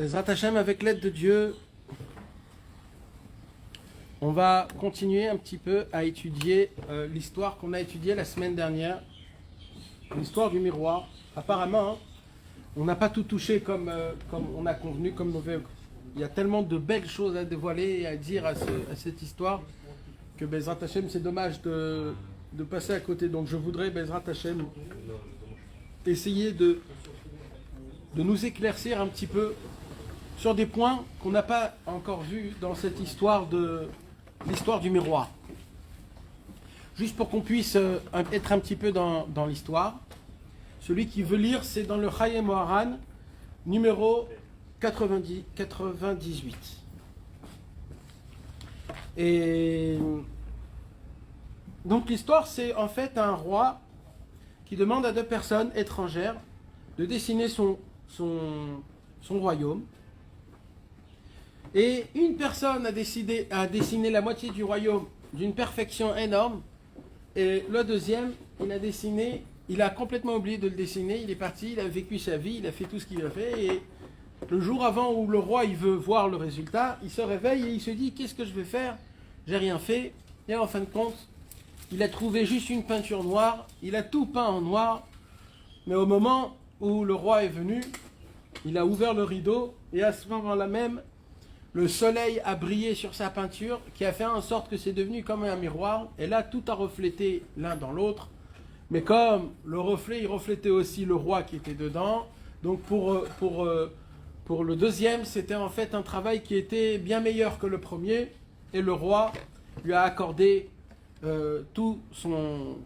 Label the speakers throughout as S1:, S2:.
S1: Bezrat Hashem, avec l'aide de Dieu, on va continuer un petit peu à étudier l'histoire qu'on a étudiée la semaine dernière, l'histoire du miroir. Apparemment, on n'a pas tout touché comme on a convenu, il y a tellement de belles choses à dévoiler et à dire à cette histoire que Bezrat Hashem, c'est dommage de passer à côté. Donc je voudrais, Bezrat Hashem, essayer de nous éclaircir un petit peu sur des points qu'on n'a pas encore vus dans cette histoire l'histoire du miroir. Juste pour qu'on puisse être un petit peu dans l'histoire. Celui qui veut lire, c'est dans le Chayei Moharan, numéro 98. Et donc l'histoire, c'est en fait un roi qui demande à deux personnes étrangères de dessiner son royaume. Et une personne a dessiné la moitié du royaume d'une perfection énorme. Et le deuxième, il a complètement oublié de le dessiner. Il est parti, il a vécu sa vie, il a fait tout ce qu'il a fait. Et le jour avant où le roi il veut voir le résultat, il se réveille et il se dit: qu'est-ce que je vais faire? J'ai rien fait. Et en fin de compte, il a trouvé juste une peinture noire. Il a tout peint en noir. Mais au moment où le roi est venu, il a ouvert le rideau. Et à ce moment-là même, le soleil a brillé sur sa peinture, qui a fait en sorte que c'est devenu comme un miroir. Et là, tout a reflété l'un dans l'autre. Mais comme le reflet, il reflétait aussi le roi qui était dedans. Donc pour le deuxième, c'était en fait un travail qui était bien meilleur que le premier. Et le roi lui a accordé tout son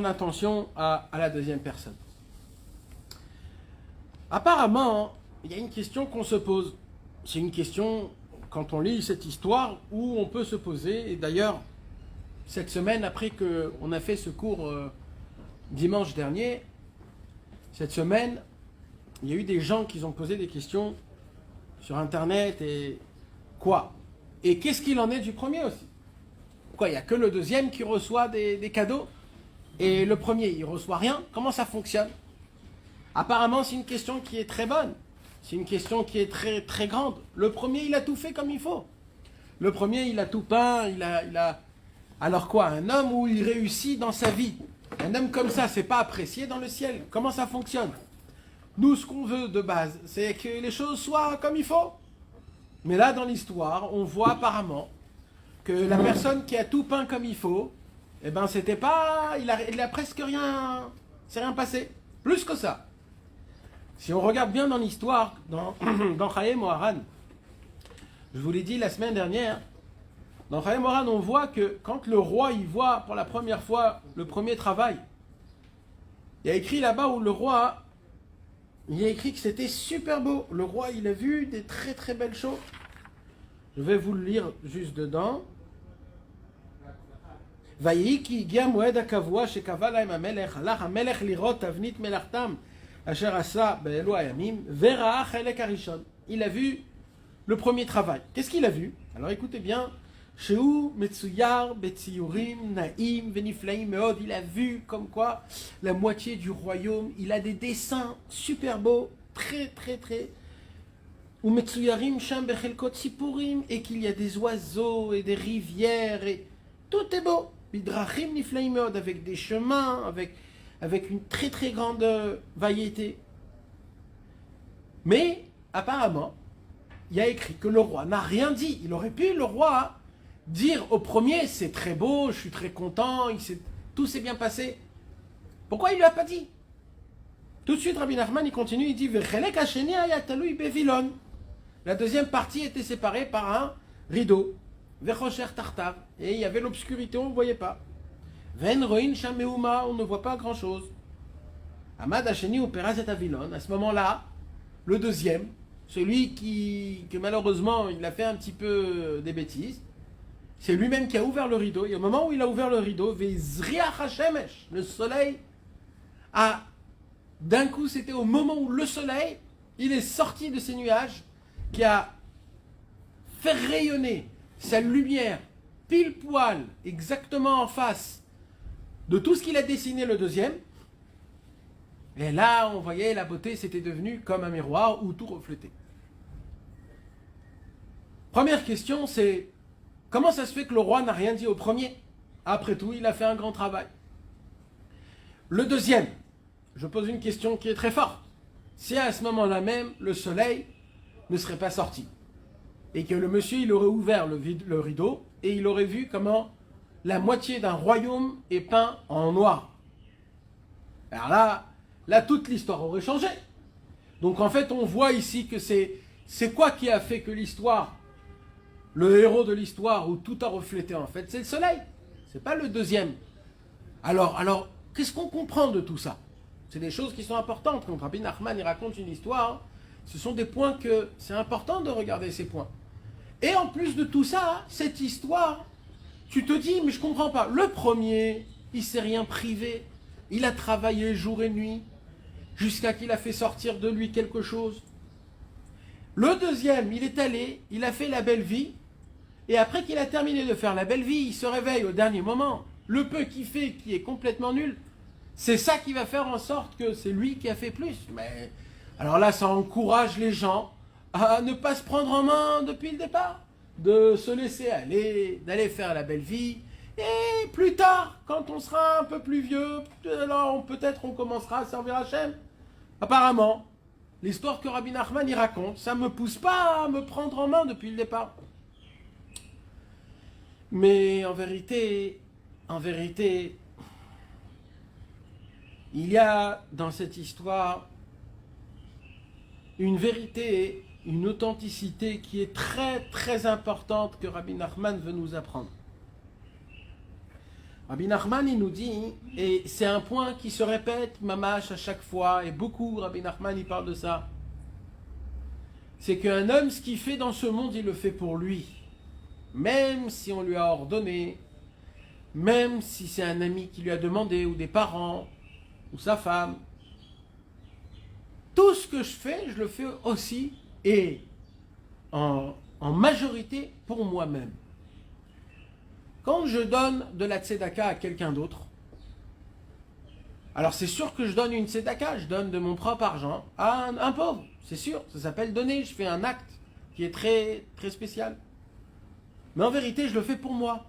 S1: attention à la deuxième personne. Apparemment, il y a une question qu'on se pose. C'est une question, quand on lit cette histoire, où on peut se poser. Et d'ailleurs, cette semaine, après qu'on a fait ce cours dimanche dernier, cette semaine, il y a eu des gens qui ont posé des questions sur Internet. Et quoi? Et qu'est-ce qu'il en est du premier aussi? Quoi, il n'y a que le deuxième qui reçoit des cadeaux? Et le premier, il ne reçoit rien? Comment ça fonctionne? Apparemment, c'est une question qui est très bonne. C'est une question qui est très, très grande. Le premier, il a tout fait comme il faut. Le premier, il a tout peint, Alors quoi? Un homme où il réussit dans sa vie. Un homme comme ça, c'est pas apprécié dans le ciel. Comment ça fonctionne? Nous, ce qu'on veut de base, c'est que les choses soient comme il faut. Mais là, dans l'histoire, on voit apparemment que la personne qui a tout peint comme il faut, eh ben, c'était pas... Il a presque rien... C'est rien passé. Plus que ça. Si on regarde bien dans l'histoire, dans Chayei Moharan, je vous l'ai dit la semaine dernière, dans Chayei Moharan, on voit que quand le roi il voit pour la première fois le premier travail, il y a écrit là-bas où le roi, il y a écrit que c'était super beau. Le roi, il a vu des très très belles choses. Je vais vous le lire juste dedans. ויהי כי הגיע מועד הקבוע שקבע להם המלך, הלך המלך לראות תבנית מלאכתם אשר עשה באלו הימים, וראה חלק הראשון. Il a vu le premier travail. Qu'est-ce qu'il a vu? Alors écoutez bien. שהוא מצויר בציורים נעים ונפלאים מאוד. Il a vu comme quoi la moitié du royaume, il a des dessins super beaux, très très très. ומצוירים שם בחלקות ציפורים, et qu'il y a des oiseaux et des rivières et tout est beau. בדרכים נפלאים מאוד, avec des chemins, avec une très très grande variété. Mais apparemment, il y a écrit que le roi n'a rien dit. Il aurait pu, le roi, dire au premier: c'est très beau, je suis très content, tout s'est bien passé. Pourquoi il ne lui a pas dit? Tout de suite, Rabbi Nachman, il continue, il dit: la deuxième partie était séparée par un rideau. Et il y avait l'obscurité, on ne voyait pas. On ne voit pas grand-chose. Amad Hasheni Uperaz et Avilon. À ce moment-là, le deuxième, celui que malheureusement il a fait un petit peu des bêtises, c'est lui-même qui a ouvert le rideau. Et au moment où il a ouvert le rideau, le soleil a... D'un coup, c'était au moment où le soleil, il est sorti de ses nuages, qui a fait rayonner sa lumière pile poil, exactement en face de tout ce qu'il a dessiné le deuxième. Et là, on voyait la beauté, c'était devenu comme un miroir où tout reflétait. Première question, c'est comment ça se fait que le roi n'a rien dit au premier? Après tout, il a fait un grand travail. Le deuxième, je pose une question qui est très forte. Si à ce moment-là même, le soleil ne serait pas sorti, et que le monsieur, il aurait ouvert le rideau, et il aurait vu comment la moitié d'un royaume est peint en noir. Alors là, toute l'histoire aurait changé. Donc en fait, on voit ici que c'est quoi qui a fait que l'histoire, le héros de l'histoire où tout a reflété en fait, c'est le soleil. C'est pas le deuxième. Alors qu'est-ce qu'on comprend de tout ça? C'est des choses qui sont importantes. Quand Rabbi Nachman il raconte une histoire, ce sont des points que c'est important de regarder ces points. Et en plus de tout ça, cette histoire, tu te dis, mais je comprends pas. Le premier, il s'est rien privé. Il a travaillé jour et nuit jusqu'à qu'il a fait sortir de lui quelque chose. Le deuxième, il est allé, il a fait la belle vie. Et après qu'il a terminé de faire la belle vie, il se réveille au dernier moment. Le peu qu'il fait, qui est complètement nul, c'est ça qui va faire en sorte que c'est lui qui a fait plus. Mais alors là, ça encourage les gens à ne pas se prendre en main depuis le départ, de se laisser aller, d'aller faire la belle vie. Et plus tard, quand on sera un peu plus vieux, alors peut-être on commencera à servir Hachem. Apparemment, l'histoire que Rabbi Nachman y raconte, ça ne me pousse pas à me prendre en main depuis le départ. Mais en vérité, il y a dans cette histoire une vérité, une authenticité qui est très très importante que Rabbi Nachman veut nous apprendre. Rabbi Nachman, il nous dit, et c'est un point qui se répète, mamash, à chaque fois, et beaucoup, Rabbi Nachman, il parle de ça, c'est qu'un homme, ce qu'il fait dans ce monde, il le fait pour lui. Même si on lui a ordonné, même si c'est un ami qui lui a demandé, ou des parents, ou sa femme, tout ce que je fais, je le fais aussi, et en majorité, pour moi-même. Quand je donne de la tzedaka à quelqu'un d'autre, alors c'est sûr que je donne une tzedaka, je donne de mon propre argent à un pauvre, c'est sûr, ça s'appelle donner, je fais un acte qui est très, très spécial. Mais en vérité, je le fais pour moi,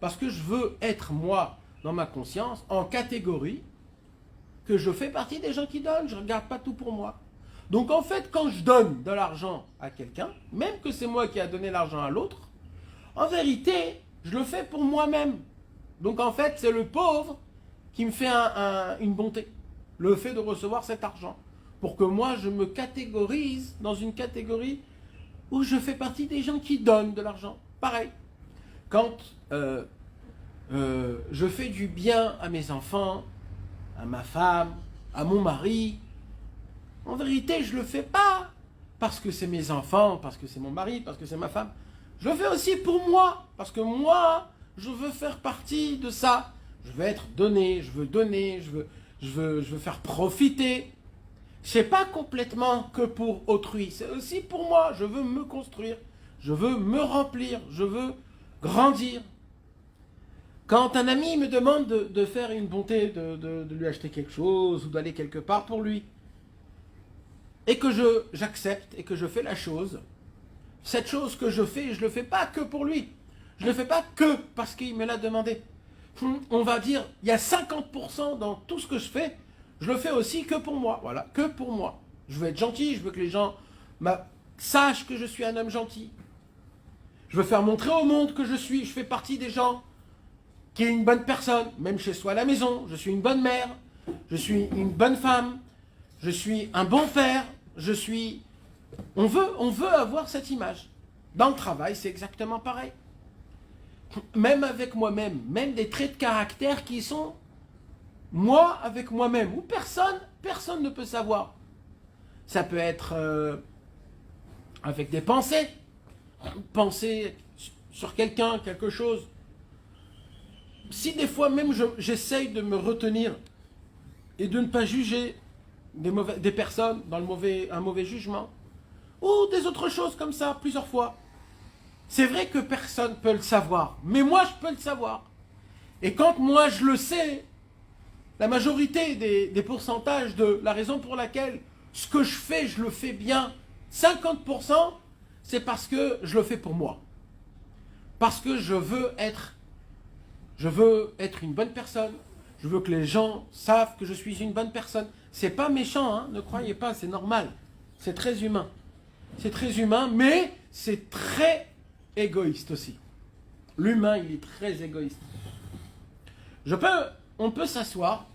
S1: parce que je veux être moi, dans ma conscience, en catégorie, que je fais partie des gens qui donnent, je ne regarde pas tout pour moi. Donc en fait, quand je donne de l'argent à quelqu'un, même que c'est moi qui a donné l'argent à l'autre, en vérité, je le fais pour moi-même. Donc en fait, c'est le pauvre qui me fait une bonté. Le fait de recevoir cet argent. Pour que moi, je me catégorise dans une catégorie où je fais partie des gens qui donnent de l'argent. Pareil. Quand je fais du bien à mes enfants, à ma femme, à mon mari, en vérité, je ne le fais pas parce que c'est mes enfants, parce que c'est mon mari, parce que c'est ma femme. Je le fais aussi pour moi, parce que moi, je veux faire partie de ça. Je veux être donné, je veux faire profiter. C'est pas complètement que pour autrui, c'est aussi pour moi. Je veux me construire, je veux me remplir, je veux grandir. Quand un ami me demande de faire une bonté, de lui acheter quelque chose ou d'aller quelque part pour lui, et que j'accepte et que je fais la chose, cette chose que je le fais pas que pour lui. Je ne le fais pas que parce qu'il me l'a demandé. On va dire, il y a 50% dans tout ce que je fais, je le fais aussi que pour moi. Voilà, que pour moi. Je veux être gentil, je veux que les gens sachent que je suis un homme gentil. Je veux faire montrer au monde que je fais partie des gens qui est une bonne personne, même chez soi à la maison. Je suis une bonne mère, je suis une bonne femme, je suis un bon père, On veut avoir cette image. Dans le travail, c'est exactement pareil. Même avec moi-même, même des traits de caractère qui sont moi avec moi-même, où personne ne peut savoir. Ça peut être avec des pensées, penser sur quelqu'un, quelque chose. Si des fois même j'essaye de me retenir et de ne pas juger des personnes dans un mauvais jugement, ou des autres choses comme ça, plusieurs fois. C'est vrai que personne ne peut le savoir, mais moi je peux le savoir. Et quand moi je le sais, la majorité des pourcentages de la raison pour laquelle ce que je fais, je le fais bien, 50%, c'est parce que je le fais pour moi. Parce que je veux être une bonne personne. Je veux que les gens savent que je suis une bonne personne. C'est pas méchant, hein, ne croyez pas, c'est normal. C'est très humain. C'est très humain, mais c'est très égoïste aussi. L'humain, il est très égoïste. On peut s'asseoir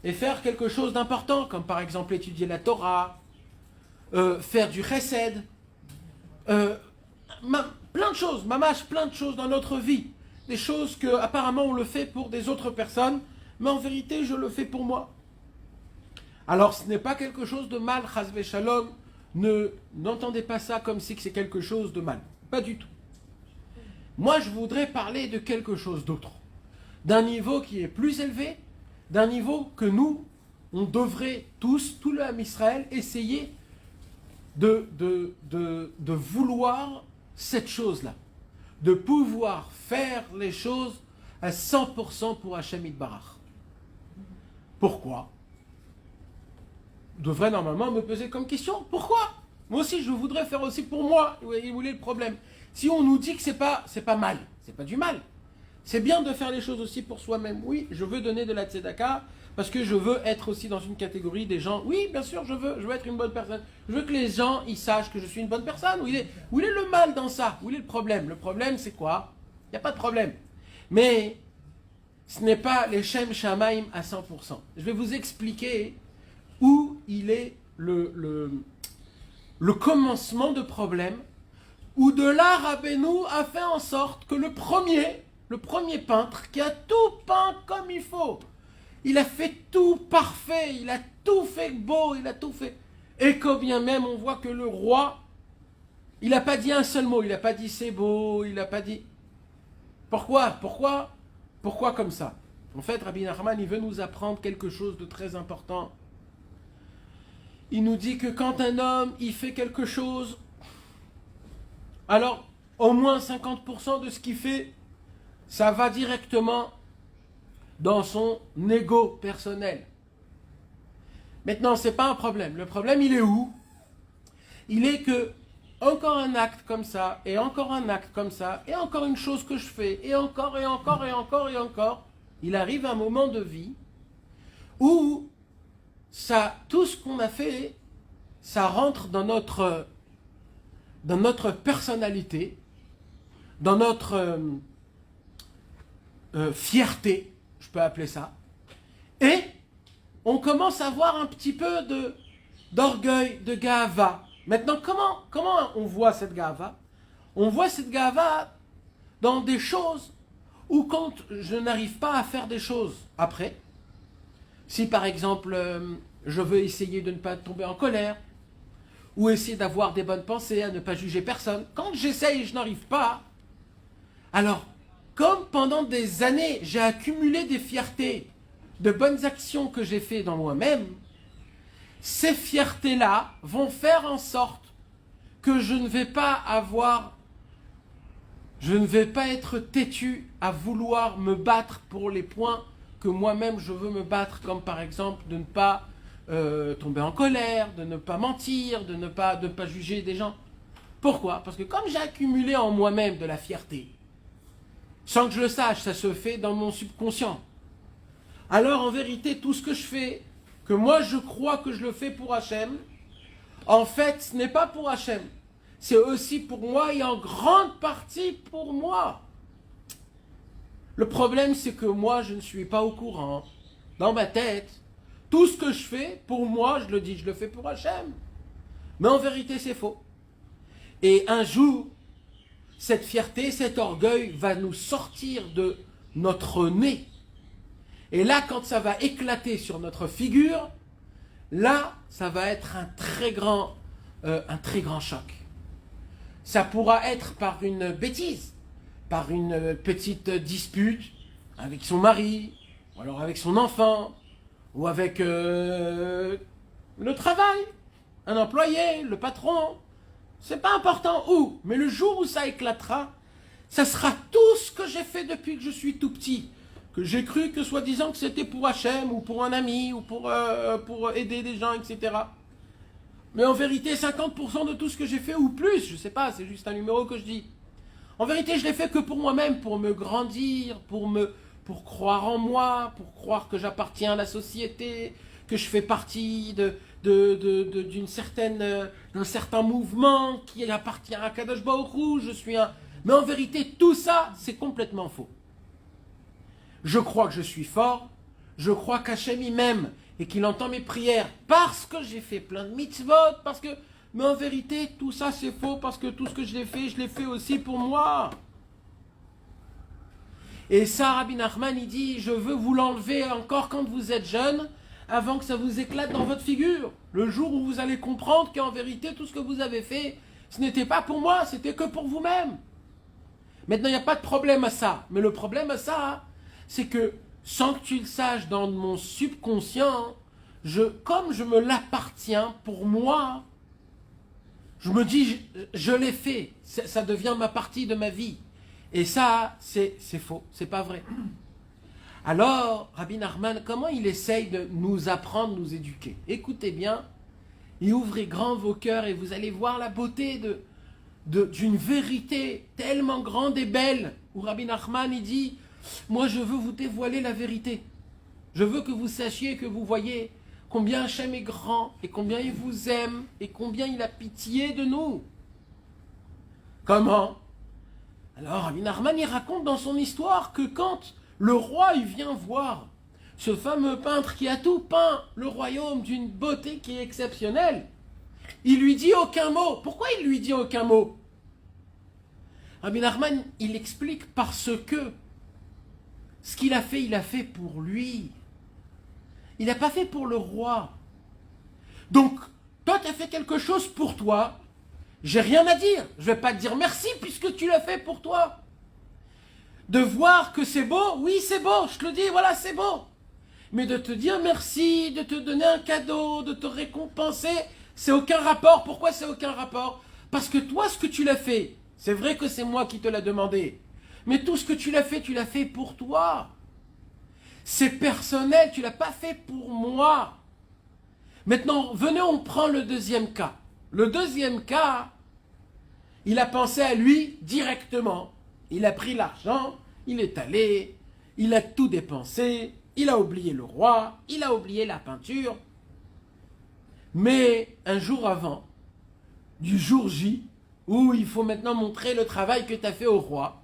S1: et faire quelque chose d'important, comme par exemple étudier la Torah, faire du chesed, plein de choses, mamash, plein de choses dans notre vie. Des choses que apparemment on le fait pour des autres personnes, mais en vérité je le fais pour moi. Alors ce n'est pas quelque chose de mal, chas v'shalom, n'entendez pas ça comme si c'est quelque chose de mal, pas du tout. Moi je voudrais parler de quelque chose d'autre, d'un niveau qui est plus élevé, d'un niveau que nous, on devrait tous, tout le Ham Israël, essayer de vouloir cette chose-là, de pouvoir faire les choses à 100% pour Hachem Yitbarach. Pourquoi? Devrait normalement me poser comme question. Pourquoi? Moi aussi, je voudrais faire aussi pour moi. Où est le problème? Si on nous dit que c'est pas mal, c'est pas du mal. C'est bien de faire les choses aussi pour soi-même. Oui, je veux donner de la tzedaka parce que je veux être aussi dans une catégorie des gens. Oui, bien sûr, je veux être une bonne personne. Je veux que les gens ils sachent que je suis une bonne personne. Où il est le mal dans ça? Où il est le problème? Le problème, c'est quoi? Il n'y a pas de problème. Mais ce n'est pas les Shem Shamaim à 100%. Je vais vous expliquer où il est le commencement de problème, où de là, Rabbeinu a fait en sorte que le premier peintre qui a tout peint comme il faut, il a fait tout parfait, il a tout fait beau, il a tout fait. Et quand bien même on voit que le roi, il n'a pas dit un seul mot, il n'a pas dit c'est beau, il n'a pas dit... Pourquoi comme ça? En fait, Rabbi Nachman, il veut nous apprendre quelque chose de très important. Il nous dit que quand un homme, il fait quelque chose, alors au moins 50% de ce qu'il fait, ça va directement dans son ego personnel. Maintenant, ce n'est pas un problème. Le problème, il est où? Il est que encore un acte comme ça, et encore un acte comme ça, et encore une chose que je fais, et encore, et encore, et encore, et encore, il arrive un moment de vie où ça, tout ce qu'on a fait, ça rentre dans notre personnalité, dans notre fierté, je peux appeler ça, et on commence à avoir un petit peu d'orgueil, de gava. Maintenant, comment on voit cette gava? On voit cette gava dans des choses où quand je n'arrive pas à faire des choses après, si par exemple je veux essayer de ne pas tomber en colère, ou essayer d'avoir des bonnes pensées, à ne pas juger personne, quand j'essaye et je n'arrive pas, alors comme pendant des années j'ai accumulé des fiertés, de bonnes actions que j'ai fait dans moi-même, ces fiertés-là vont faire en sorte que je ne vais pas être têtu à vouloir me battre pour les points que moi-même je veux me battre, comme par exemple de ne pas tomber en colère, de ne pas mentir, de ne pas juger des gens. Pourquoi? Parce que comme j'ai accumulé en moi-même de la fierté, sans que je le sache, ça se fait dans mon subconscient. Alors en vérité, tout ce que je fais, que moi je crois que je le fais pour Hachem, en fait ce n'est pas pour Hachem. C'est aussi pour moi et en grande partie pour moi. Le problème c'est que moi je ne suis pas au courant. Dans ma tête, tout ce que je fais, pour moi, je le dis, je le fais pour Hachem. Mais en vérité c'est faux. Et un jour, cette fierté, cet orgueil va nous sortir de notre nez. Et là, quand ça va éclater sur notre figure, là, ça va être un très grand choc. Ça pourra être par une bêtise, par une petite dispute avec son mari, ou alors avec son enfant, ou avec le travail, un employé, le patron. C'est pas important où, mais le jour où ça éclatera, ça sera tout ce que j'ai fait depuis que je suis tout petit. Que j'ai cru que soi-disant que c'était pour Hachem, ou pour un ami, ou pour aider des gens, etc. Mais en vérité, 50% de tout ce que j'ai fait, ou plus, je sais pas, c'est juste un numéro que je dis. En vérité, je l'ai fait que pour moi-même, pour me grandir, pour croire en moi, pour croire que j'appartiens à la société, que je fais partie d'un certain mouvement qui appartient à Kadosh Baruch Hu, je suis un... Mais en vérité, tout ça, c'est complètement faux. Je crois que je suis fort, je crois qu'Hachem il m'aime et qu'il entend mes prières parce que j'ai fait plein de mitzvot, parce que... Mais en vérité, tout ça c'est faux parce que tout ce que je l'ai fait aussi pour moi. Et ça, Rabbi Nachman, il dit, je veux vous l'enlever encore quand vous êtes jeune, avant que ça vous éclate dans votre figure. Le jour où vous allez comprendre qu'en vérité, tout ce que vous avez fait, ce n'était pas pour moi, c'était que pour vous-même. Maintenant, il n'y a pas de problème à ça. Mais le problème à ça, c'est que, sans que tu le saches dans mon subconscient, comme je me l'appartiens pour moi, je me dis, je l'ai fait, ça devient ma partie de ma vie. Et ça, c'est faux, c'est pas vrai. Alors, Rabbi Nachman, comment il essaye de nous apprendre, nous éduquer? Écoutez bien, et ouvrez grand vos cœurs et vous allez voir la beauté d'une vérité tellement grande et belle, où Rabbi Nachman, il dit, moi je veux vous dévoiler la vérité. Je veux que vous sachiez, que vous voyez combien Hachem est grand, et combien il vous aime, et combien il a pitié de nous. Comment? Alors, Rabbi Nachman, il raconte dans son histoire que quand le roi il vient voir ce fameux peintre qui a tout peint le royaume d'une beauté qui est exceptionnelle, il lui dit aucun mot. Pourquoi il lui dit aucun mot? Rabbi Nachman, il explique parce que ce qu'il a fait, il a fait pour lui. Il n'a pas fait pour le roi. Donc, toi, tu as fait quelque chose pour toi. J'ai rien à dire. Je vais pas te dire merci puisque tu l'as fait pour toi. De voir que c'est beau, oui, c'est beau. Je te le dis, voilà, c'est beau. Mais de te dire merci, de te donner un cadeau, de te récompenser, c'est aucun rapport. Pourquoi c'est aucun rapport? Parce que toi, ce que tu l'as fait, c'est vrai que c'est moi qui te l'ai demandé. Mais tout ce que tu l'as fait pour toi. C'est personnel, tu ne l'as pas fait pour moi. Maintenant, venez, on prend le deuxième cas. Le deuxième cas, il a pensé à lui directement. Il a pris l'argent, il est allé, il a tout dépensé, il a oublié le roi, il a oublié la peinture. Mais un jour avant, du jour J, où il faut maintenant montrer le travail que tu as fait au roi,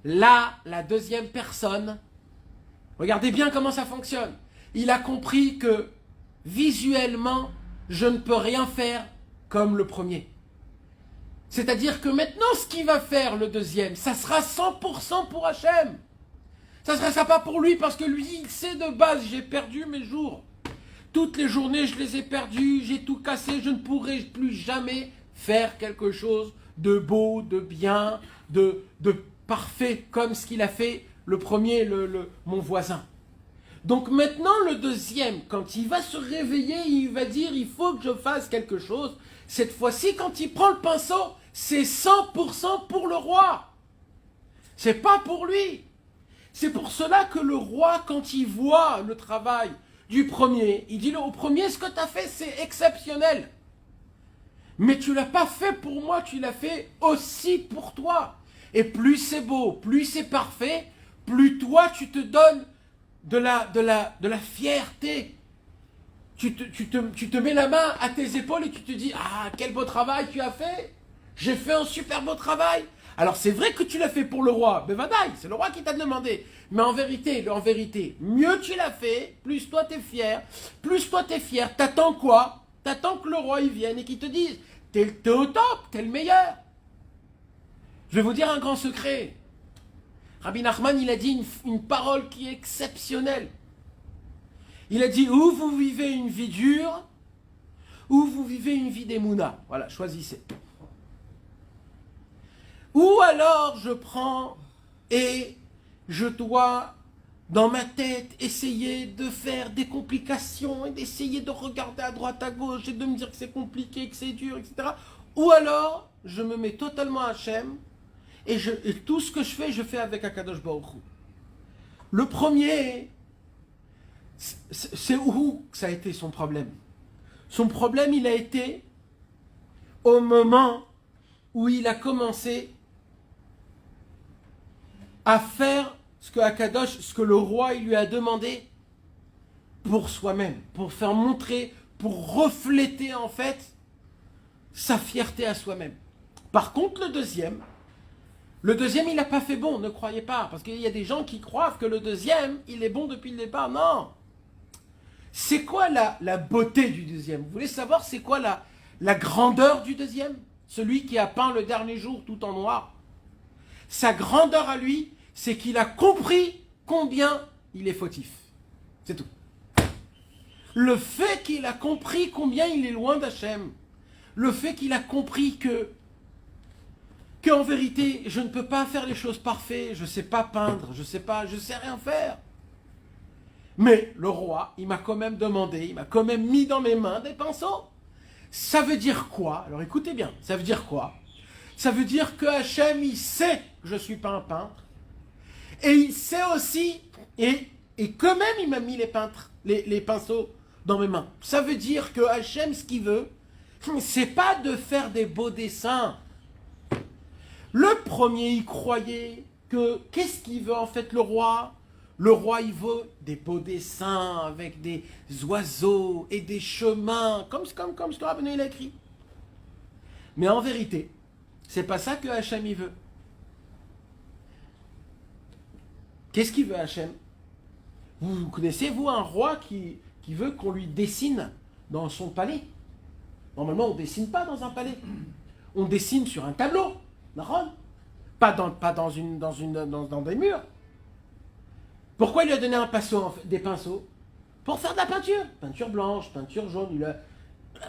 S1: là, la deuxième personne, regardez bien comment ça fonctionne. Il a compris que visuellement, je ne peux rien faire comme le premier. C'est-à-dire que maintenant, ce qu'il va faire le deuxième, ça sera 100% pour Hachem. Ça ne sera pas pour lui parce que lui, il sait de base, j'ai perdu mes jours. Toutes les journées, je les ai perdus, j'ai tout cassé, je ne pourrai plus jamais faire quelque chose de beau, de bien, de parfait, comme ce qu'il a fait le premier, mon voisin. Donc maintenant, le deuxième, quand il va se réveiller, il va dire, il faut que je fasse quelque chose. Cette fois-ci, quand il prend le pinceau, c'est 100% pour le roi. C'est pas pour lui. C'est pour cela que le roi, quand il voit le travail du premier, il dit au premier, ce que tu as fait, c'est exceptionnel. Mais tu l'as pas fait pour moi, tu l'as fait aussi pour toi. Et plus c'est beau, plus c'est parfait, plus toi, tu te donnes de la fierté. Tu te mets la main à tes épaules et tu te dis, ah, quel beau travail tu as fait. J'ai fait un super beau travail. Alors c'est vrai que tu l'as fait pour le roi, Bevadaï, c'est le roi qui t'a demandé. Mais en vérité, mieux tu l'as fait, plus toi t'es fier, t'attends quoi? T'attends que le roi il vienne et qu'il te dise, t'es au top, t'es le meilleur. Je vais vous dire un grand secret. Rabbi Nachman, il a dit une parole qui est exceptionnelle. Il a dit, ou vous vivez une vie dure, ou vous vivez une vie d'émouna. Voilà, choisissez. Ou alors je prends et je dois, dans ma tête, essayer de faire des complications et d'essayer de regarder à droite, à gauche et de me dire que c'est compliqué, que c'est dur, etc. Ou alors, je me mets totalement à Hachem et tout ce que je fais avec Akadosh Baruch Hu. Le premier, c'est où que ça a été son problème? Son problème, il a été au moment où il a commencé à faire ce que Akadosh, ce que le roi il lui a demandé pour soi-même, pour faire montrer, pour refléter en fait sa fierté à soi-même. Par contre, le deuxième, il n'a pas fait bon, ne croyez pas, parce qu'il y a des gens qui croient que le deuxième, il est bon depuis le départ. Non. C'est quoi la beauté du deuxième? Vous voulez savoir c'est quoi la grandeur du deuxième? Celui qui a peint le dernier jour tout en noir. Sa grandeur à lui, c'est qu'il a compris combien il est fautif. C'est tout. Le fait qu'il a compris combien il est loin d'Hachem, le fait qu'il a compris qu'en vérité, je ne peux pas faire les choses parfaites, je ne sais pas peindre, je sais rien faire. Mais le roi, il m'a quand même demandé, il m'a quand même mis dans mes mains des pinceaux. Ça veut dire quoi? Alors écoutez bien, ça veut dire quoi? Ça veut dire que Hachem, il sait que je ne suis pas un peintre. Et il sait aussi, et quand même il m'a mis les pinceaux dans mes mains. Ça veut dire que Hachem, ce qu'il veut, c'est pas de faire des beaux dessins. Le premier, il croyait que, qu'est-ce qu'il veut en fait le roi? Le roi, il veut des beaux dessins avec des oiseaux et des chemins, comme ce que Rabbeinu il a écrit. Mais en vérité, c'est pas ça que Hachem il veut. Qu'est-ce qu'il veut Hachem? Vous connaissez, vous, un roi qui veut qu'on lui dessine dans son palais? Normalement, on ne dessine pas dans un palais. On dessine sur un tableau. Pas dans des murs. Pourquoi il lui a donné des pinceaux? Pour faire de la peinture. Peinture blanche, peinture jaune.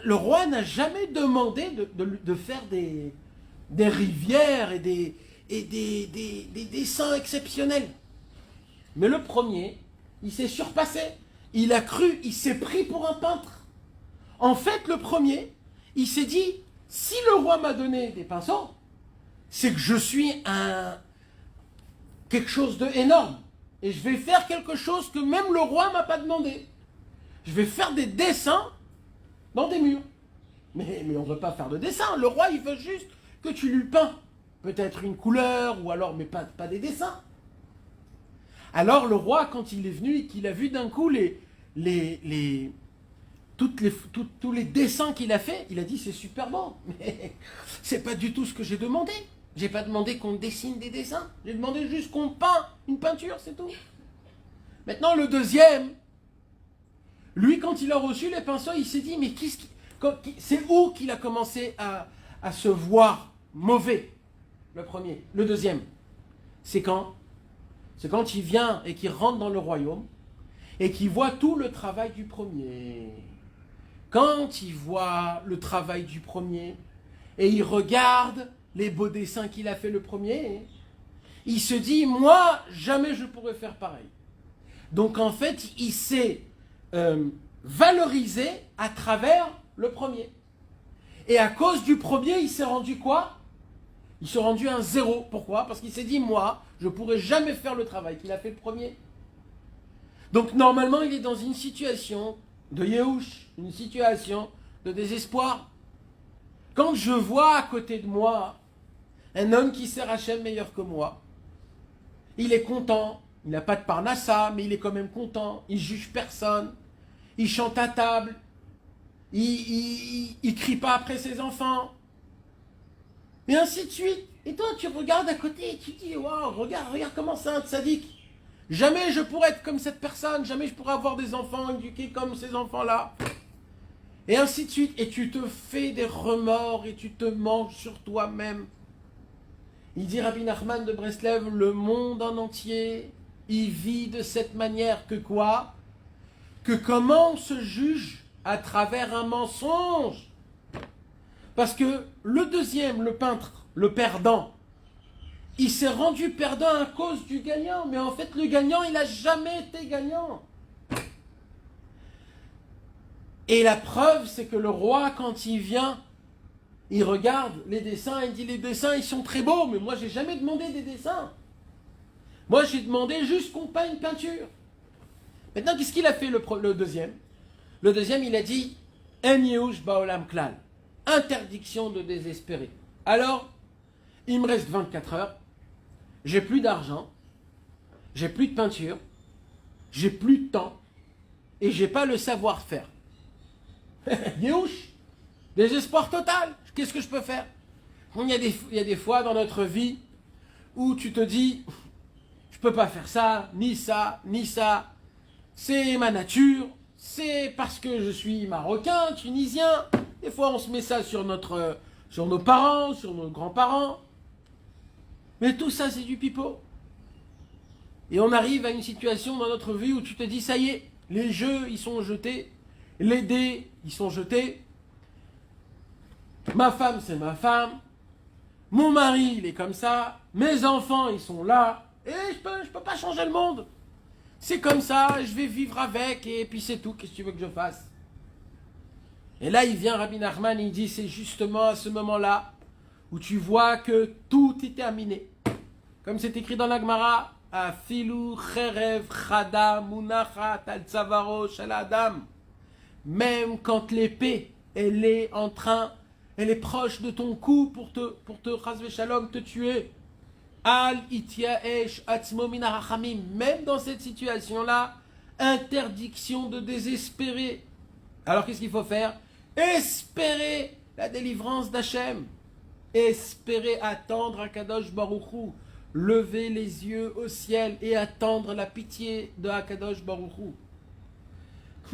S1: Le roi n'a jamais demandé de faire des rivières et des dessins exceptionnels. Mais le premier, il s'est surpassé. Il a cru, il s'est pris pour un peintre. En fait, le premier, il s'est dit, si le roi m'a donné des pinceaux, c'est que je suis quelque chose d'énorme. Et je vais faire quelque chose que même le roi ne m'a pas demandé. Je vais faire des dessins dans des murs. Mais on ne veut pas faire de dessin. Le roi, il veut juste que tu lui peins. Peut-être une couleur, ou alors, mais pas des dessins. Alors le roi, quand il est venu et qu'il a vu d'un coup tous les dessins qu'il a fait, il a dit c'est super bon, mais c'est pas du tout ce que j'ai demandé. J'ai pas demandé qu'on dessine des dessins, j'ai demandé juste qu'on peint une peinture, c'est tout. Maintenant le deuxième, lui quand il a reçu les pinceaux, il s'est dit mais c'est où qu'il a commencé à se voir mauvais? Le premier. Le deuxième, c'est quand il vient et qu'il rentre dans le royaume et qu'il voit tout le travail du premier. Quand il voit le travail du premier et il regarde les beaux dessins qu'il a fait le premier, il se dit, moi, jamais je pourrais faire pareil. Donc en fait, il s'est valorisé à travers le premier. Et à cause du premier, il s'est rendu quoi? Il s'est rendu un zéro. Pourquoi? Parce qu'il s'est dit, moi, je ne pourrais jamais faire le travail qu'il a fait le premier. Donc normalement, il est dans une situation de Yehush, une situation de désespoir. Quand je vois à côté de moi un homme qui sert Hachem meilleur que moi, il est content, il n'a pas de parnassa, mais il est quand même content, il juge personne, il chante à table, il crie pas après ses enfants, et ainsi de suite. Et toi, tu regardes à côté et tu dis, waouh, regarde comment c'est un tzaddik. Jamais je pourrais être comme cette personne, jamais je pourrais avoir des enfants éduqués comme ces enfants-là. Et ainsi de suite. Et tu te fais des remords et tu te manges sur toi-même. Il dit Rabbi Nachman de Breslev, le monde en entier, il vit de cette manière que quoi? Que comment on se juge à travers un mensonge. Parce que le deuxième, le peintre, le perdant, il s'est rendu perdant à cause du gagnant. Mais en fait, le gagnant, il n'a jamais été gagnant. Et la preuve, c'est que le roi, quand il vient, il regarde les dessins, il dit, les dessins, ils sont très beaux, mais moi, j'ai jamais demandé des dessins. Moi, j'ai demandé juste qu'on peint une peinture. Maintenant, qu'est-ce qu'il a fait le deuxième? Le deuxième, il a dit, En Yehush Baolam Klal. Interdiction de désespérer. Alors, il me reste 24 heures, j'ai plus d'argent, j'ai plus de peinture, j'ai plus de temps, et j'ai pas le savoir-faire. Yéhouch, désespoir total, qu'est-ce que je peux faire? Il y a des fois dans notre vie où tu te dis, je peux pas faire ça, ni ça, ni ça, c'est ma nature, c'est parce que je suis marocain, tunisien. Des fois on se met ça sur nos parents, sur nos grands-parents. Mais tout ça c'est du pipeau. Et on arrive à une situation dans notre vie où tu te dis, ça y est, les jeux ils sont jetés, les dés ils sont jetés, ma femme c'est ma femme, mon mari il est comme ça, mes enfants ils sont là, et je peux pas changer le monde. C'est comme ça, je vais vivre avec, et puis c'est tout, qu'est-ce que tu veux que je fasse? Et là il vient Rabbi Nachman et il dit, c'est justement à ce moment-là où tu vois que tout est terminé. Comme c'est écrit dans la Gemara, Afilu cherev chada munachat al tzavaro shel adam. Même quand l'épée, elle est proche de ton cou pour te chas v'shalom, te tuer. Al ityaesh atzmo min harachamim. Même dans cette situation-là, interdiction de désespérer. Alors qu'est-ce qu'il faut faire? Espérer la délivrance d'Hachem. Espérer, attendre Akadosh Baruch Hu. Lever les yeux au ciel et attendre la pitié de Akadosh Baruch Hu.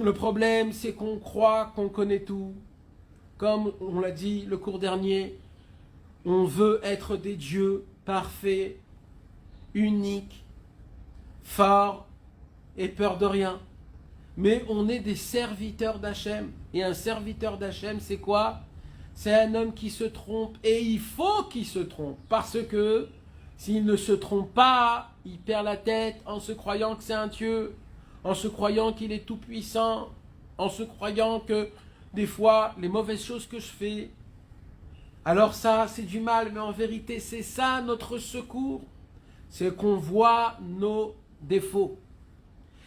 S1: Le problème, c'est qu'on croit qu'on connaît tout. Comme on l'a dit le cours dernier, on veut être des dieux parfaits, uniques, forts et peur de rien. Mais on est des serviteurs d'Hachem. Et un serviteur d'Hachem, c'est quoi? C'est un homme qui se trompe. Et il faut qu'il se trompe. Parce que s'il ne se trompe pas, il perd la tête en se croyant que c'est un Dieu, en se croyant qu'il est tout puissant, en se croyant que des fois, les mauvaises choses que je fais, alors ça, c'est du mal. Mais en vérité, c'est ça notre secours. C'est qu'on voit nos défauts.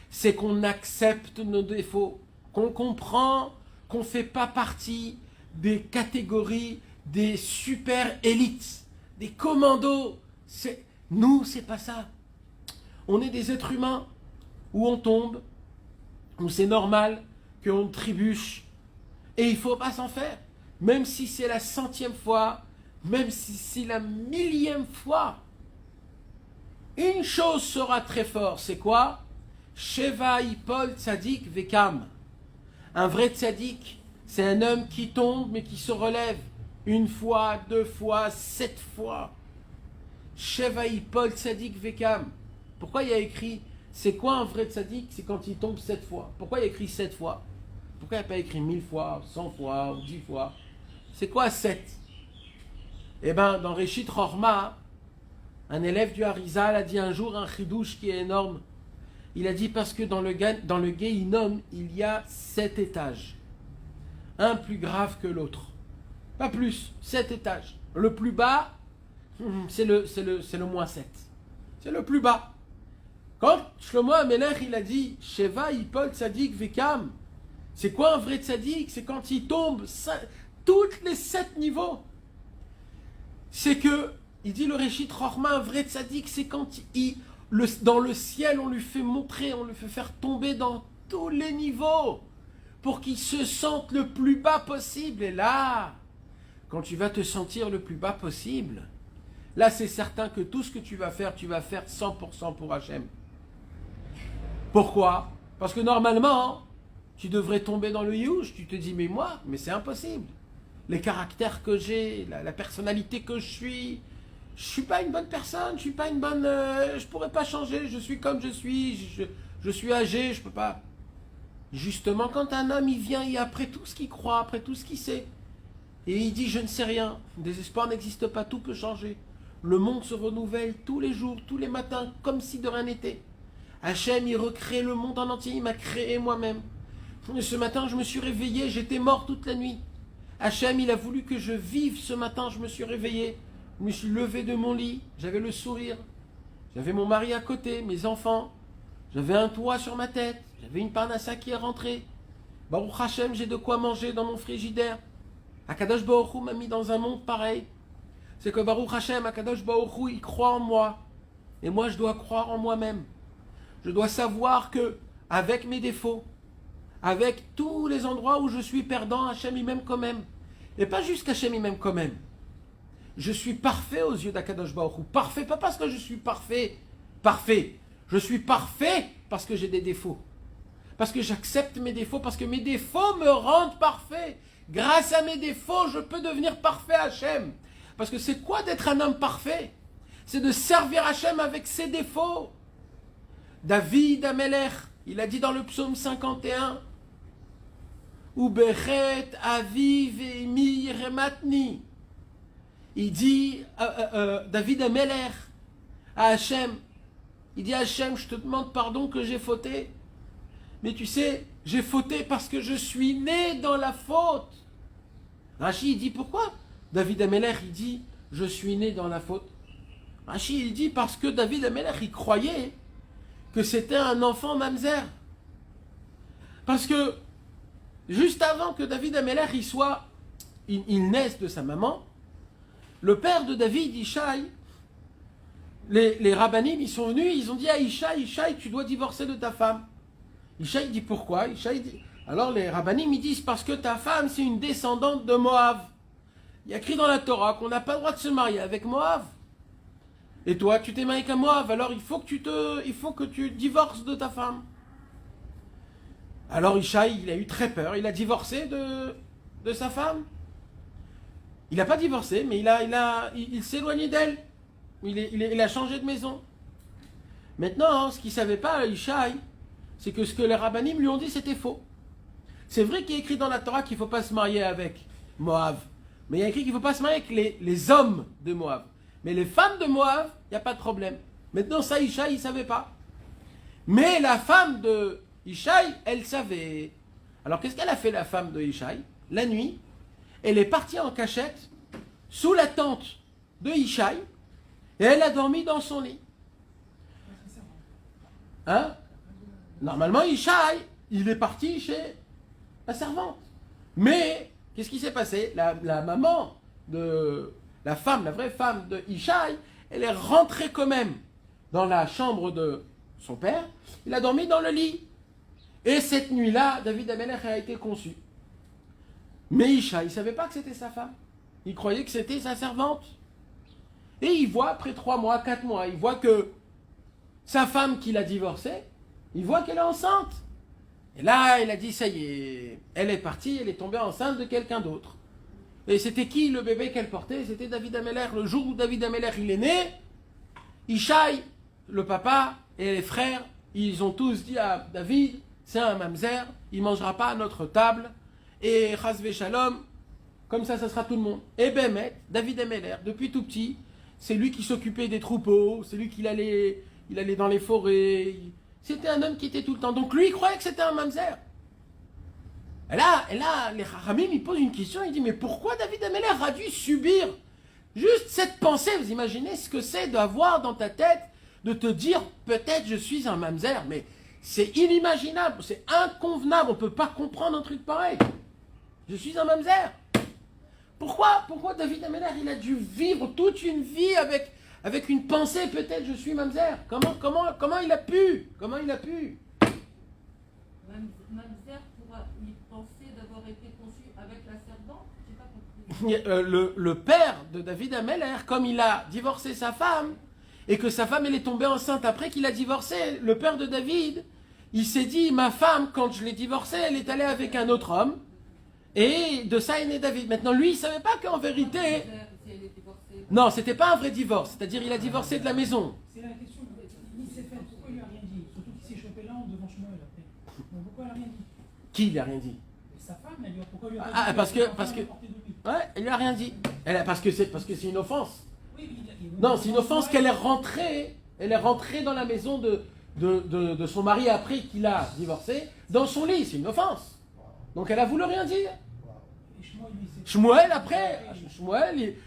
S1: C'est qu'on accepte nos défauts. Qu'on comprend qu'on ne fait pas partie des catégories des super élites, des commandos. Nous, c'est pas ça. On est des êtres humains où on tombe, où c'est normal qu'on trébuche. Et il ne faut pas s'en faire. Même si c'est la 100e fois, même si c'est la 1000e fois. Une chose sera très forte, c'est quoi? Sheva Yipol Tzadik Vekam. Un vrai tzaddik, c'est un homme qui tombe mais qui se relève. Une fois, 2 fois, 7 fois. Sheva Yipol Tzadik Vekam. Pourquoi il y a écrit, c'est quoi un vrai tzaddik? C'est quand il tombe 7 fois. Pourquoi il y a écrit 7 fois? Pourquoi il n'y a pas écrit 1000 fois, 100 fois, ou 10 fois? C'est quoi 7? Eh bien, dans Réchit Rorma, un élève du Harizal a dit un jour un chidouche qui est énorme. Il a dit parce que dans le Gehinom, il y a 7 étages. Un plus grave que l'autre. Pas plus, 7 étages. Le plus bas, c'est le moins 7. C'est le plus bas. Quand Shlomo HaMelech, il a dit Sheva Yipol Tzadik Vekam. C'est quoi un vrai tzaddik? C'est quand il tombe toutes les 7 niveaux. C'est que, il dit le Réchit Rorma, un vrai tzaddik, c'est quand dans le ciel, on lui fait montrer, on lui fait faire tomber dans tous les niveaux pour qu'il se sente le plus bas possible. Et là, quand tu vas te sentir le plus bas possible, là c'est certain que tout ce que tu vas faire 100% pour Hachem. Pourquoi? Parce que normalement, tu devrais tomber dans le youch. Tu te dis, mais c'est impossible. Les caractères que j'ai, la personnalité que je suis pas une bonne personne, je pourrais pas changer, je suis comme je suis, je suis âgé, je peux pas. Justement, quand un homme, il vient, et après tout ce qu'il croit, après tout ce qu'il sait, et il dit, je ne sais rien, le désespoir n'existe pas, tout peut changer. Le monde se renouvelle tous les jours, tous les matins, comme si de rien n'était. Hachem, il recrée le monde en entier, il m'a créé moi-même. Ce matin, je me suis réveillé, j'étais mort toute la nuit. Hachem, il a voulu que je vive ce matin, je me suis réveillé. Je me suis levé de mon lit, j'avais le sourire. J'avais mon mari à côté, mes enfants. J'avais un toit sur ma tête, j'avais une parnassa qui est rentrée. Baruch Hachem, j'ai de quoi manger dans mon frigidaire. Akadosh Baruch Hu m'a mis dans un monde pareil. C'est que Baruch Hashem, Akadosh Baruch Hu, il croit en moi. Et moi, je dois croire en moi-même. Je dois savoir que, avec mes défauts, avec tous les endroits où je suis perdant, Hashem, il m'aime quand même. Et pas juste qu'Hachem, il m'aime quand même. Je suis parfait aux yeux d'Akadosh Baruch Hu. Parfait, pas parce que je suis parfait. Je suis parfait parce que j'ai des défauts. Parce que j'accepte mes défauts, parce que mes défauts me rendent parfait. Grâce à mes défauts, je peux devenir parfait Hachem. Parce que c'est quoi d'être un homme parfait? C'est de servir Hachem avec ses défauts. David Amelech, il a dit dans le psaume 51, Ubechet aviv emi rematni. Il dit, David Amelech, à Hachem, il dit Hachem, je te demande pardon que j'ai fauté. Mais tu sais, j'ai fauté parce que je suis né dans la faute. Rashi, il dit pourquoi? David Amelech, il dit, je suis né dans la faute. Rashi, il dit parce que David Amelech, il croyait que c'était un enfant mamzer. Parce que, juste avant que David Amelech, il naisse de sa maman, le père de David, Ishaï, les rabbanim, ils sont venus, ils ont dit à Ishaï, tu dois divorcer de ta femme. Ishaï dit pourquoi? Alors les rabbanim, ils disent parce que ta femme, c'est une descendante de Moab. Il y a écrit dans la Torah qu'on n'a pas le droit de se marier avec Moab. Et toi, tu t'es marié avec un Moab, alors il faut que tu divorces de ta femme. Alors Ishaï, il a eu très peur, il a divorcé de sa femme. Il n'a pas divorcé, mais il s'est éloigné d'elle. Il a changé de maison. Maintenant, ce qu'il ne savait pas, Ishaï, c'est que ce que les rabbanim lui ont dit, c'était faux. C'est vrai qu'il y a écrit dans la Torah qu'il ne faut pas se marier avec Moab. Mais il y a écrit qu'il ne faut pas se marier avec les hommes de Moab. Mais les femmes de Moab, il n'y a pas de problème. Maintenant, ça, Ishaï, il ne savait pas. Mais la femme de Ishaï, elle savait. Alors, qu'est-ce qu'elle a fait, la femme de Ishaï? La nuit, elle est partie en cachette, sous la tente de Ishaï, et elle a dormi dans son lit. Hein? Normalement, Ishaï, il est parti chez la servante. Mais, qu'est-ce qui s'est passé? La maman de la femme, la vraie femme de Ishaï, elle est rentrée quand même dans la chambre de son père. Il a dormi dans le lit. Et cette nuit-là, David Amelech a été conçu. Mais Ishaï, il ne savait pas que c'était sa femme. Il croyait que c'était sa servante. Et il voit, après 3 mois, 4 mois, il voit que sa femme qu'il a divorcée, il voit qu'elle est enceinte. Et là, il a dit, ça y est, elle est partie, elle est tombée enceinte de quelqu'un d'autre. Et c'était qui le bébé qu'elle portait? C'était David Amelech. Le jour où David Amelech il est né, Ishaï, le papa et les frères, ils ont tous dit à David, c'est un mamzer, il ne mangera pas à notre table, et Chasvé Shalom, comme ça sera tout le monde. Et Bémet, David Amelech, depuis tout petit, c'est lui qui s'occupait des troupeaux, c'est lui qui allait dans les forêts. C'était un homme qui était tout le temps. Donc lui, il croyait que c'était un mamzer. Et là, les Chachamim, ils posent une question, ils disent, mais pourquoi David Amelech a dû subir juste cette pensée? Vous imaginez ce que c'est d'avoir dans ta tête, de te dire, peut-être je suis un mamzer, mais c'est inimaginable, c'est inconvenable, on ne peut pas comprendre un truc pareil. Je suis un mamzer. Pourquoi David Amelech, il a dû vivre toute une vie avec une pensée, peut-être je suis mamzer? Comment il a pu?
S2: Mamzer pourra-il penser d'avoir été conçu avec la servante? J'ai pas compris.
S1: Le père de David Amelech, comme il a divorcé sa femme, et que sa femme elle est tombée enceinte après qu'il a divorcé, le père de David, il s'est dit, ma femme, quand je l'ai divorcée, elle est allée avec un autre homme, et de ça est né David. Maintenant, lui, il ne savait pas qu'en vérité... Non, c'était pas un vrai divorce, c'est-à-dire il a divorcé de la maison.
S3: C'est la question, il s'est fait, pourquoi il lui a rien dit? Surtout qu'il s'est chopé là devant Shmuel après. Donc pourquoi il a rien dit?
S1: Qui il a rien dit?
S3: Sa femme, elle lui a, pourquoi il lui a
S1: Ah,
S3: pas dit
S1: parce que...
S3: portée de lui.
S1: Ouais, il lui a rien dit. Parce que c'est une offense.
S3: Oui,
S1: Non, c'est une offense qu'elle est rentrée dans la maison de son mari après qu'il a divorcé, dans son lit, c'est une offense. Donc elle a voulu rien dire. Shmuel, après,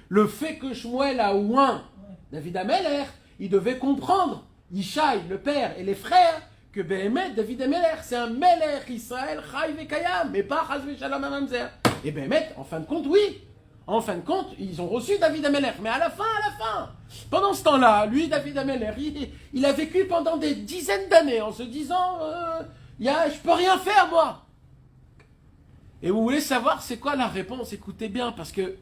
S1: le fait que Shmuel a oint David Amelech, il devait comprendre, Ishaï, le père et les frères, que Béhémet, David Amelech, c'est un Melech Israël, Chai Vekayam, mais pas Chas Veshalom Mamzer. Et bien, en fin de compte, oui. En fin de compte, ils ont reçu David Ameller. Mais à la fin, pendant ce temps-là, lui, David Ameller, il a vécu pendant des dizaines d'années en se disant je peux rien faire, moi. Et vous voulez savoir c'est quoi la réponse? Écoutez bien, parce que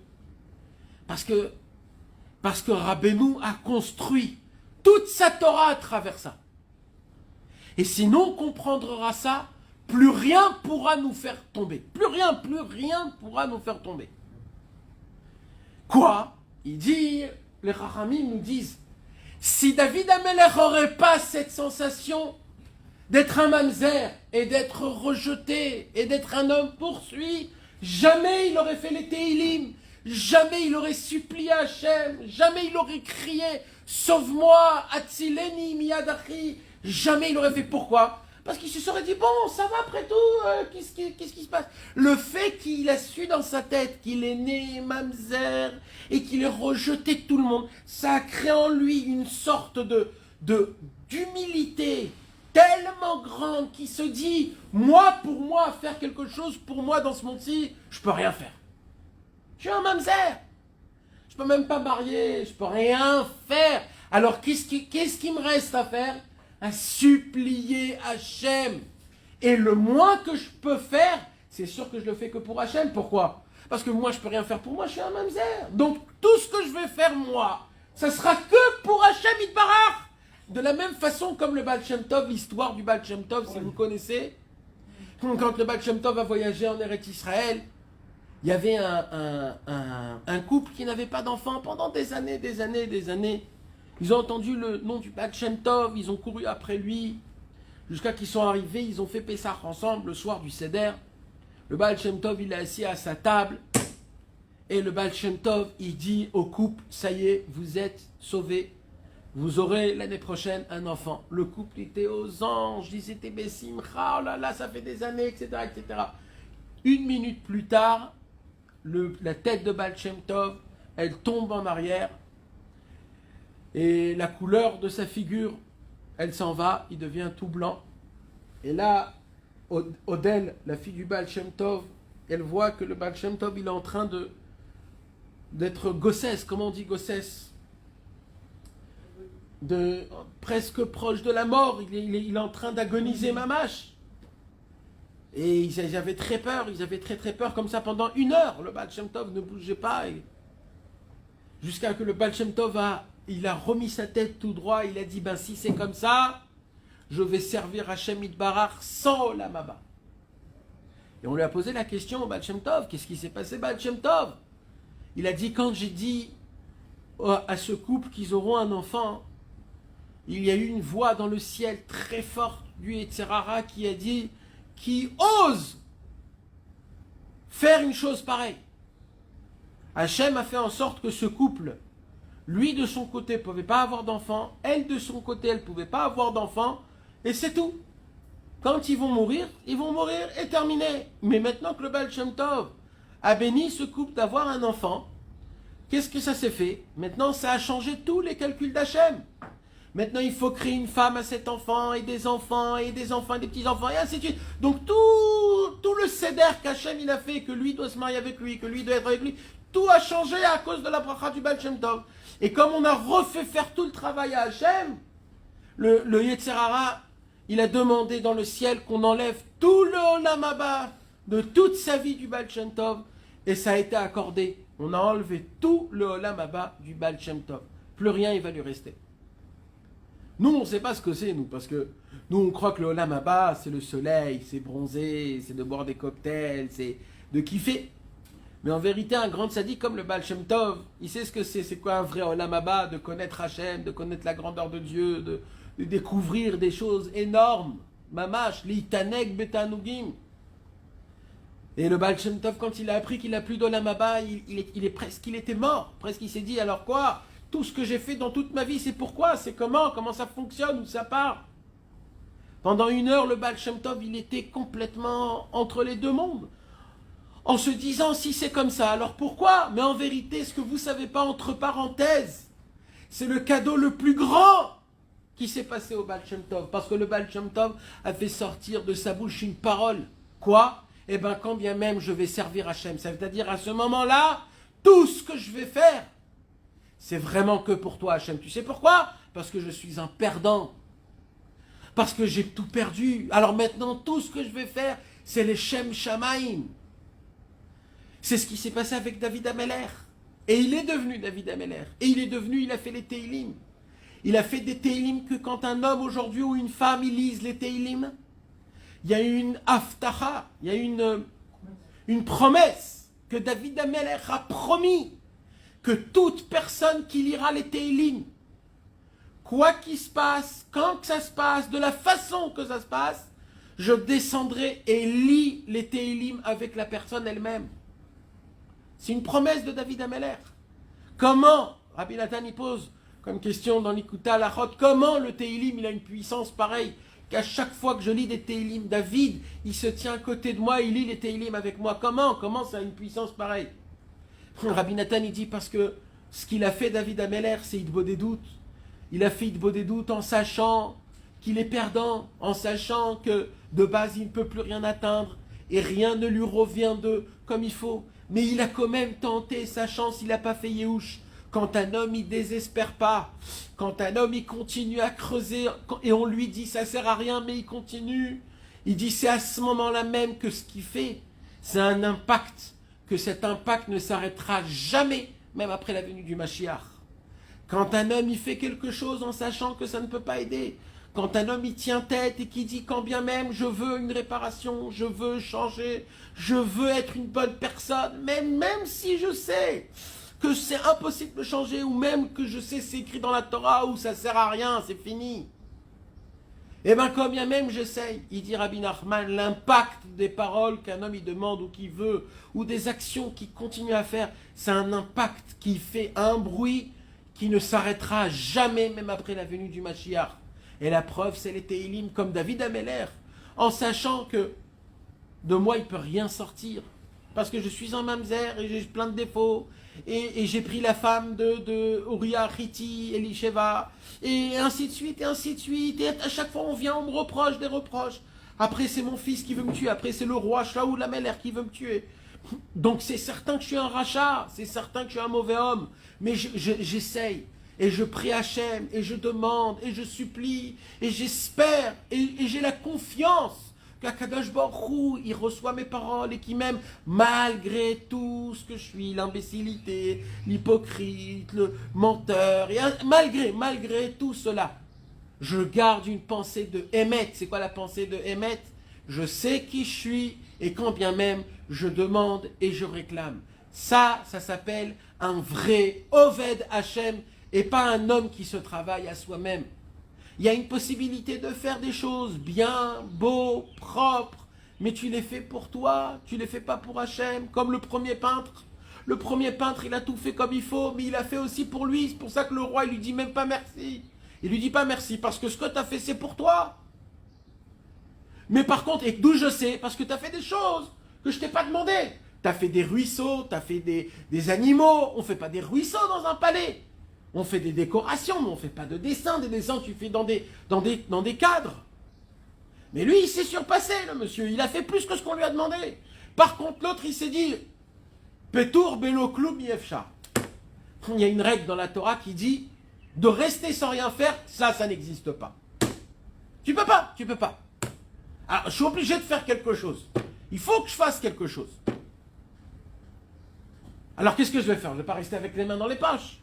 S1: Rabbeinu a construit toute sa Torah à travers ça. Et sinon, on comprendra ça, plus rien pourra nous faire tomber. Plus rien pourra nous faire tomber. Quoi? Il dit, les Rachamim nous disent, si David Ameller n'aurait pas cette sensation d'être un mamzer et d'être rejeté et d'être un homme poursuivi, jamais il aurait fait les Teilim, jamais il aurait supplié Hachem, jamais il aurait crié « Sauve-moi, Atzileni miyadachi », jamais il aurait fait. Pourquoi? Parce qu'il se serait dit, bon, ça va après tout, qu'est-ce qui se passe? Le fait qu'il a su dans sa tête qu'il est né mamzer et qu'il est rejeté de tout le monde, ça a créé en lui une sorte d'humilité tellement grande qu'il se dit, moi, pour moi, faire quelque chose, pour moi, dans ce monde-ci, je peux rien faire. Je suis un mamzer. Je peux même pas marier, je peux rien faire. Alors, qu'est-ce qui me reste à faire? À supplier Hachem. Et le moins que je peux faire, c'est sûr que je le fais que pour Hachem. Pourquoi? Parce que moi, je peux rien faire pour moi, je suis un mamzer. Donc, tout ce que je vais faire, moi, ça sera que pour Hachem Yitbarach. De la même façon comme le Baal Shem Tov, l'histoire du Baal Shem Tov, si vous connaissez. Quand le Baal Shem Tov a voyagé en Eretz Israël, il y avait un couple qui n'avait pas d'enfant pendant des années. Ils ont entendu le nom du Baal Shem Tov, ils ont couru après lui, jusqu'à qu'ils sont arrivés, ils ont fait Pessah ensemble le soir du Seder. Le Baal Shem Tov, il est assis à sa table, et le Baal Shem Tov, il dit au couple, ça y est, vous êtes sauvés, vous aurez l'année prochaine un enfant. Le couple était aux anges, ils étaient Bessimcha, oh là là, ça fait des années, etc., etc. Une minute plus tard, la tête de Baal Shem Tov, elle tombe en arrière, et la couleur de sa figure, elle s'en va, il devient tout blanc. Et là, Odel, la fille du Baal Shem Tov, elle voit que le Baal Shem Tov, il est en train d'être gossès. Comment on dit gossès? Presque proche de la mort, il est en train d'agoniser mamache. Et ils avaient très peur, ils avaient très peur, comme ça pendant 1 heure. Le Baal Shem Tov ne bougeait pas. Jusqu'à que le Baal Shem Tov il a remis sa tête tout droit, il a dit, ben si c'est comme ça, je vais servir Hachem Yitbarach sans Olam Haba. Et on lui a posé la question au Baal Shem Tov, qu'est-ce qui s'est passé Baal Shem Tov? Il a dit, quand j'ai dit à ce couple qu'ils auront un enfant, il y a eu une voix dans le ciel très forte du Yetzer Hara qui a dit, qui ose faire une chose pareille. Hachem a fait en sorte que ce couple, lui de son côté ne pouvait pas avoir d'enfant, elle de son côté elle ne pouvait pas avoir d'enfant, et c'est tout. Quand ils vont mourir et terminé. Mais maintenant que le Baal Shem Tov a béni ce couple d'avoir un enfant, qu'est-ce que ça s'est fait? Maintenant ça a changé tous les calculs d'Hachem. Maintenant il faut créer une femme à cet enfant, et des enfants, et des enfants, et des petits-enfants, et ainsi de suite. Donc tout le seder qu'Hachem il a fait, que lui doit se marier avec lui, que lui doit être avec lui, tout a changé à cause de la bracha du Baal Shem Tov. Et comme on a refait faire tout le travail à Hachem, le Yetzer Hara, il a demandé dans le ciel qu'on enlève tout le Olam Haba de toute sa vie du Baal Shem Tov, et ça a été accordé. On a enlevé tout le Olam Haba du Baal Shem Tov. Plus rien, il va lui rester. Nous, on ne sait pas ce que c'est, nous, parce que nous, on croit que le Olam Haba, c'est le soleil, c'est bronzer, c'est de boire des cocktails, c'est de kiffer. Mais en vérité, un grand tzaddik comme le Baal Shem Tov, il sait ce que c'est. C'est quoi un vrai Olam Haba? De connaître Hachem, de connaître la grandeur de Dieu, de découvrir des choses énormes. Mamash, litaneg betanugim. Et le Baal Shem Tov, quand il a appris qu'il n'a plus d'Olam Haba, il était mort. Presque il s'est dit, alors quoi? Tout ce que j'ai fait dans toute ma vie, c'est pourquoi? C'est comment ça fonctionne? Où ça part? Pendant 1 heure, le Baal Shem Tov, il était complètement entre les deux mondes. En se disant, si c'est comme ça, alors pourquoi? Mais en vérité, ce que vous ne savez pas, entre parenthèses, c'est le cadeau le plus grand qui s'est passé au Baal Shem Tov. Parce que le Baal Shem Tov a fait sortir de sa bouche une parole. Quoi? eh bien quand bien même je vais servir Hachem, c'est-à-dire à ce moment-là, tout ce que je vais faire, c'est vraiment que pour toi Hachem. Tu sais pourquoi? Parce que je suis un perdant. Parce que j'ai tout perdu. Alors maintenant, tout ce que je vais faire, c'est les Shem Shamaim. C'est ce qui s'est passé avec David Ameller. Et il est devenu David Ameller. Et il a fait les Teilim. Il a fait des Teilim que quand un homme aujourd'hui ou une femme, ils lisent les Teilim, il y a une aftacha, il y a une promesse que David Ameller a promis que toute personne qui lira les Teilim, quoi qu'il se passe, quand que ça se passe, de la façon que ça se passe, je descendrai et lis les Teilim avec la personne elle-même. C'est une promesse de David Ameller. Comment, Rabbi Nathan y pose comme question dans l'Ikuta Lachot, comment le Teilim il a une puissance pareille qu'à chaque fois que je lis des Teilim, David, il se tient à côté de moi, il lit les Teilim avec moi. Comment ça a une puissance pareille? Rabbi Nathan il dit parce que ce qu'il a fait David Ameller, c'est Hitbo des doutes. Il a fait Hitbo des doutes en sachant qu'il est perdant, en sachant que de base il ne peut plus rien atteindre et rien ne lui revient de comme il faut. Mais il a quand même tenté sa chance, il n'a pas fait Yehush. Quand un homme il désespère pas, quand un homme il continue à creuser et on lui dit ça sert à rien mais il continue, il dit c'est à ce moment-là même que ce qu'il fait, c'est un impact, que cet impact ne s'arrêtera jamais, même après la venue du Mashiach. Quand un homme il fait quelque chose en sachant que ça ne peut pas aider, quand un homme il tient tête et qui dit quand bien même je veux une réparation, je veux changer, je veux être une bonne personne, même si je sais que c'est impossible de changer, ou même que je sais c'est écrit dans la Torah où ça sert à rien, c'est fini. Eh bien quand bien même j'essaye, il dit Rabbi Nachman, l'impact des paroles qu'un homme il demande ou qu'il veut, ou des actions qu'il continue à faire, c'est un impact qui fait un bruit qui ne s'arrêtera jamais, même après la venue du Mashiach. Et la preuve, c'est les Teilim, comme David Ameller, en sachant que de moi, il ne peut rien sortir. Parce que je suis un mamzer et j'ai plein de défauts. Et j'ai pris la femme de Uriah Hiti, Elisheva, et ainsi de suite, et ainsi de suite. Et à chaque fois, on vient, on me reproche des reproches. Après, c'est mon fils qui veut me tuer. Après, c'est le roi Shaoul Ameller qui veut me tuer. Donc, c'est certain que je suis un rachat. C'est certain que je suis un mauvais homme. Mais j'essaye. Et je prie Hachem, et je demande, et je supplie, et j'espère, et j'ai la confiance qu'Akadosh Baruch Hu, il reçoit mes paroles et qu'il m'aime malgré tout ce que je suis, l'imbécilité, l'hypocrite, le menteur, et malgré tout cela, je garde une pensée de Emet. C'est quoi la pensée de Emet? Je sais qui je suis, et quand bien même, je demande et je réclame. Ça s'appelle un vrai Oved Hachem, et pas un homme qui se travaille à soi-même. Il y a une possibilité de faire des choses bien, beaux, propres, mais tu les fais pour toi, tu les fais pas pour Hachem, comme le premier peintre. Le premier peintre, il a tout fait comme il faut, mais il a fait aussi pour lui. C'est pour ça que le roi, il lui dit même pas merci. Il lui dit pas merci, parce que ce que tu as fait, c'est pour toi. Mais par contre, et d'où je sais, parce que tu as fait des choses que je t'ai pas demandé. Tu as fait des ruisseaux, tu as fait des animaux. On fait pas des ruisseaux dans un palais. On fait des décorations, mais on ne fait pas de dessins. Des dessins, tu fais dans des cadres. Mais lui, il s'est surpassé, le monsieur. Il a fait plus que ce qu'on lui a demandé. Par contre, l'autre, il s'est dit Petour belo kloum yefcha. Il y a une règle dans la Torah qui dit de rester sans rien faire, ça n'existe pas. Tu peux pas. Alors, je suis obligé de faire quelque chose. Il faut que je fasse quelque chose. Alors, qu'est-ce que je vais faire? Je ne vais pas rester avec les mains dans les poches.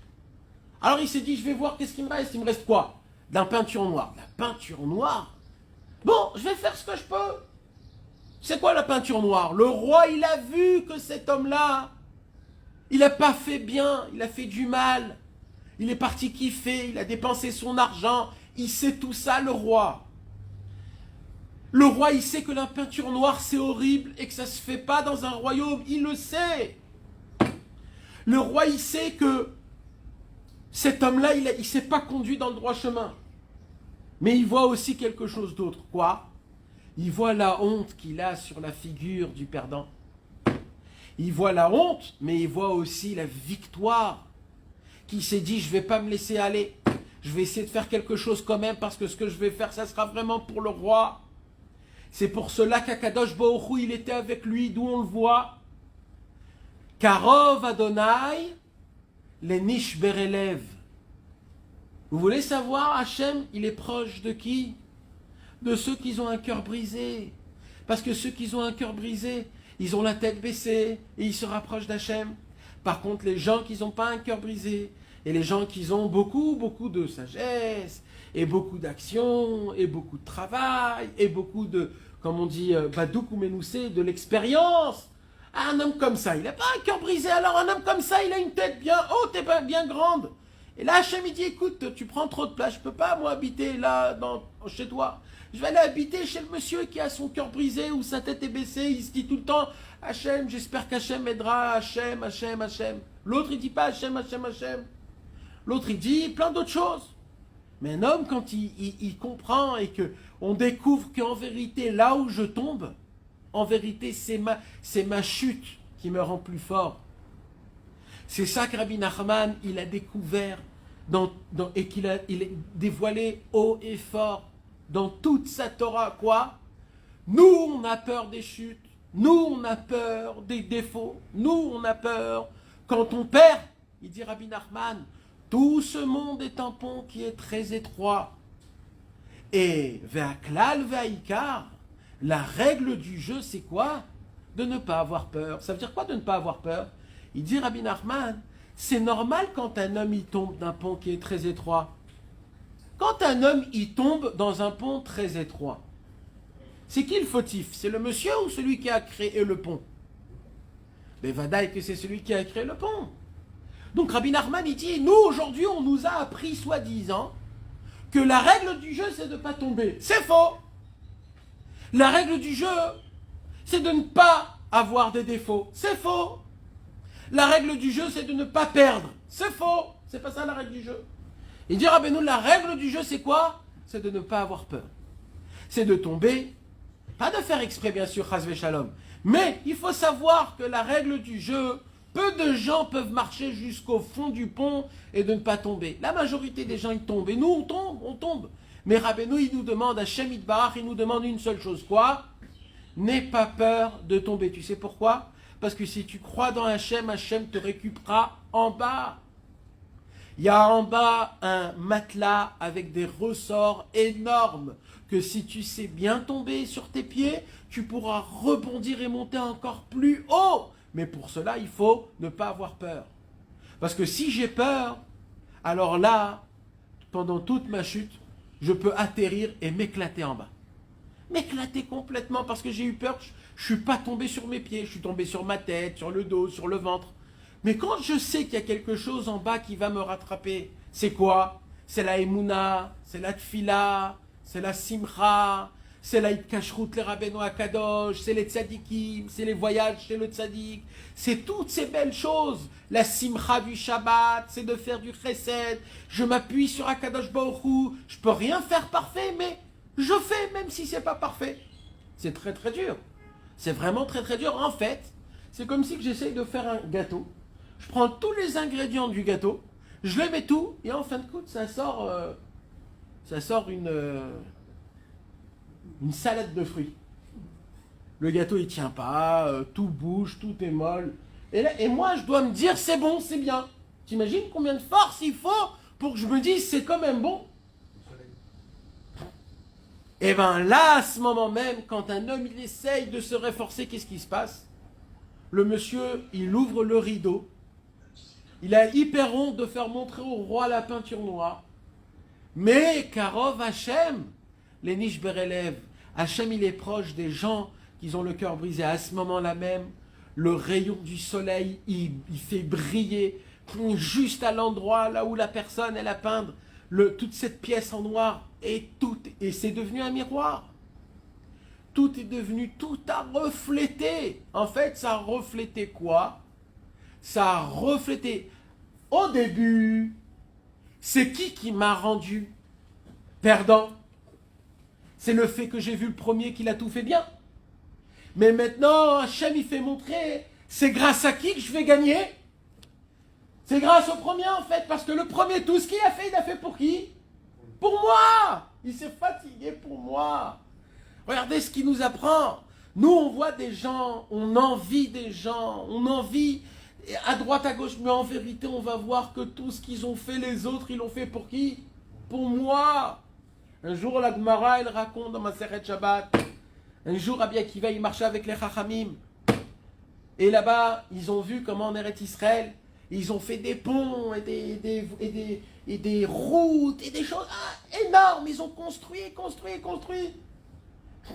S1: Alors il s'est dit, je vais voir qu'est-ce qu'il me reste. Il me reste quoi? De la peinture noire. La peinture noire? Bon, je vais faire ce que je peux. C'est quoi la peinture noire? Le roi, il a vu que cet homme-là, il n'a pas fait bien, il a fait du mal. Il est parti kiffer, il a dépensé son argent. Il sait tout ça, le roi. Le roi, il sait que la peinture noire, c'est horrible et que ça ne se fait pas dans un royaume. Il le sait. Le roi, il sait que cet homme-là, il ne s'est pas conduit dans le droit chemin. Mais il voit aussi quelque chose d'autre. Quoi? Il voit la honte qu'il a sur la figure du perdant. Il voit la honte, mais il voit aussi la victoire. Qui s'est dit, je ne vais pas me laisser aller. Je vais essayer de faire quelque chose quand même, parce que ce que je vais faire, ça sera vraiment pour le roi. C'est pour cela qu'Akadosh Baruch Hu, il était avec lui, d'où on le voit. Karov Adonai, les nish berelev. Vous voulez savoir, Hachem, il est proche de qui? De ceux qui ont un cœur brisé. Parce que ceux qui ont un cœur brisé, ils ont la tête baissée et ils se rapprochent d'Hachem. Par contre, les gens qui n'ont pas un cœur brisé, et les gens qui ont beaucoup de sagesse, et beaucoup d'action, et beaucoup de travail, et beaucoup de, comme on dit, badouk ou menoussé, de l'expérience. Un homme comme ça, il n'a pas un cœur brisé, alors un homme comme ça, il a une tête bien haute et bien grande. Et là, Hachem, il dit, écoute, tu prends trop de place, je ne peux pas, moi, habiter là, chez toi. Je vais aller habiter chez le monsieur qui a son cœur brisé, ou sa tête est baissée, il se dit tout le temps, Hachem, j'espère qu'Hachem m'aidera, Hachem, Hachem, Hachem. L'autre, il ne dit pas Hachem, Hachem, Hachem. L'autre, il dit plein d'autres choses. Mais un homme, quand il comprend et qu'on découvre qu'en vérité, là où je tombe, en vérité, c'est ma chute qui me rend plus fort. C'est ça que Rabbi Nachman, il a découvert et qu'il a dévoilé haut et fort dans toute sa Torah. Quoi? Nous, on a peur des chutes. Nous, on a peur des défauts. Nous, on a peur quand on perd. Il dit Rabbi Nachman, tout ce monde est un pont qui est très étroit. Et ve'aklal ve'aikar, la règle du jeu, c'est quoi? De ne pas avoir peur. Ça veut dire quoi de ne pas avoir peur? Il dit Rabbi Nachman, c'est normal quand un homme il tombe d'un pont qui est très étroit. Quand un homme il tombe dans un pont très étroit, c'est qui le fautif? C'est le monsieur ou celui qui a créé le pont? Mais vadaï que c'est celui qui a créé le pont. Donc Rabbi Nachman il dit, nous aujourd'hui on nous a appris soi-disant que la règle du jeu c'est de ne pas tomber. C'est faux. La règle du jeu c'est de ne pas avoir des défauts. C'est faux. La règle du jeu c'est de ne pas perdre. C'est faux. C'est pas ça la règle du jeu. Il dit Rabbeinu, la règle du jeu c'est quoi? C'est de ne pas avoir peur. C'est de tomber, pas de faire exprès bien sûr, chas v'shalom, mais il faut savoir que la règle du jeu, peu de gens peuvent marcher jusqu'au fond du pont et de ne pas tomber. La majorité des gens ils tombent et nous on tombe. Mais Rabbeinu il nous demande, Hachem Yitbarach, il nous demande une seule chose, quoi? N'aie pas peur de tomber. Tu sais pourquoi? Parce que si tu crois dans Hachem, Hachem te récupérera en bas. Il y a en bas un matelas avec des ressorts énormes que si tu sais bien tomber sur tes pieds, tu pourras rebondir et monter encore plus haut. Mais pour cela, il faut ne pas avoir peur. Parce que si j'ai peur, alors là, pendant toute ma chute, je peux atterrir et m'éclater en bas. M'éclater complètement parce que j'ai eu peur. Je ne suis pas tombé sur mes pieds, je suis tombé sur ma tête, sur le dos, sur le ventre. Mais quand je sais qu'il y a quelque chose en bas qui va me rattraper, c'est quoi? C'est la Emouna, c'est la Tfila, c'est la Simcha, c'est la Hitkashrut, les Rabbeinu Akadosh, c'est les Tzadikim, c'est les voyages chez le Tzadik, c'est toutes ces belles choses. La Simcha du Shabbat, c'est de faire du Chesed, je m'appuie sur Akadosh Baruch Hu, je peux rien faire parfait, mais je fais même si c'est pas parfait. C'est très très dur. C'est vraiment très très dur. En fait, c'est comme si j'essaye de faire un gâteau. Je prends tous les ingrédients du gâteau, je les mets tout, et en fin de compte, ça sort une salade de fruits. Le gâteau, il tient pas, tout bouge, tout est molle. Et moi, je dois me dire, c'est bon, c'est bien. T'imagines combien de force il faut pour que je me dise, c'est quand même bon? Et bien là, à ce moment même, quand un homme, il essaye de se réforcer, qu'est-ce qui se passe? Le monsieur, il ouvre le rideau. Il a hyper honte de faire montrer au roi la peinture noire. Mais Karov Hachem, les nish berelev, Hachem il est proche des gens qui ont le cœur brisé. À ce moment-là même, le rayon du soleil, il fait briller juste à l'endroit là où la personne elle a peint toute cette pièce en noir et c'est devenu un miroir. Tout est devenu, tout a reflété. En fait, ça a reflété quoi? Ça a reflété. Au début, c'est qui m'a rendu perdant? C'est le fait que j'ai vu le premier qu'il a tout fait bien. Mais maintenant, Hachem, il fait montrer, c'est grâce à qui que je vais gagner? C'est grâce au premier, en fait, parce que le premier, tout ce qu'il a fait, il a fait pour qui? Pour moi! Il s'est fatigué pour moi. Regardez ce qu'il nous apprend. Nous, on voit des gens, on envie des gens, on envie à droite, à gauche, mais en vérité, on va voir que tout ce qu'ils ont fait, les autres, ils l'ont fait pour qui? Pour moi. Un jour, la Gemara, elle raconte dans ma Masechet Shabbat, un jour, Rabbi Akiva, il marchait avec les Chachamim. Et là-bas, ils ont vu comment en Eretz Israël, ils ont fait des ponts et des routes et des choses énormes. Ils ont construit.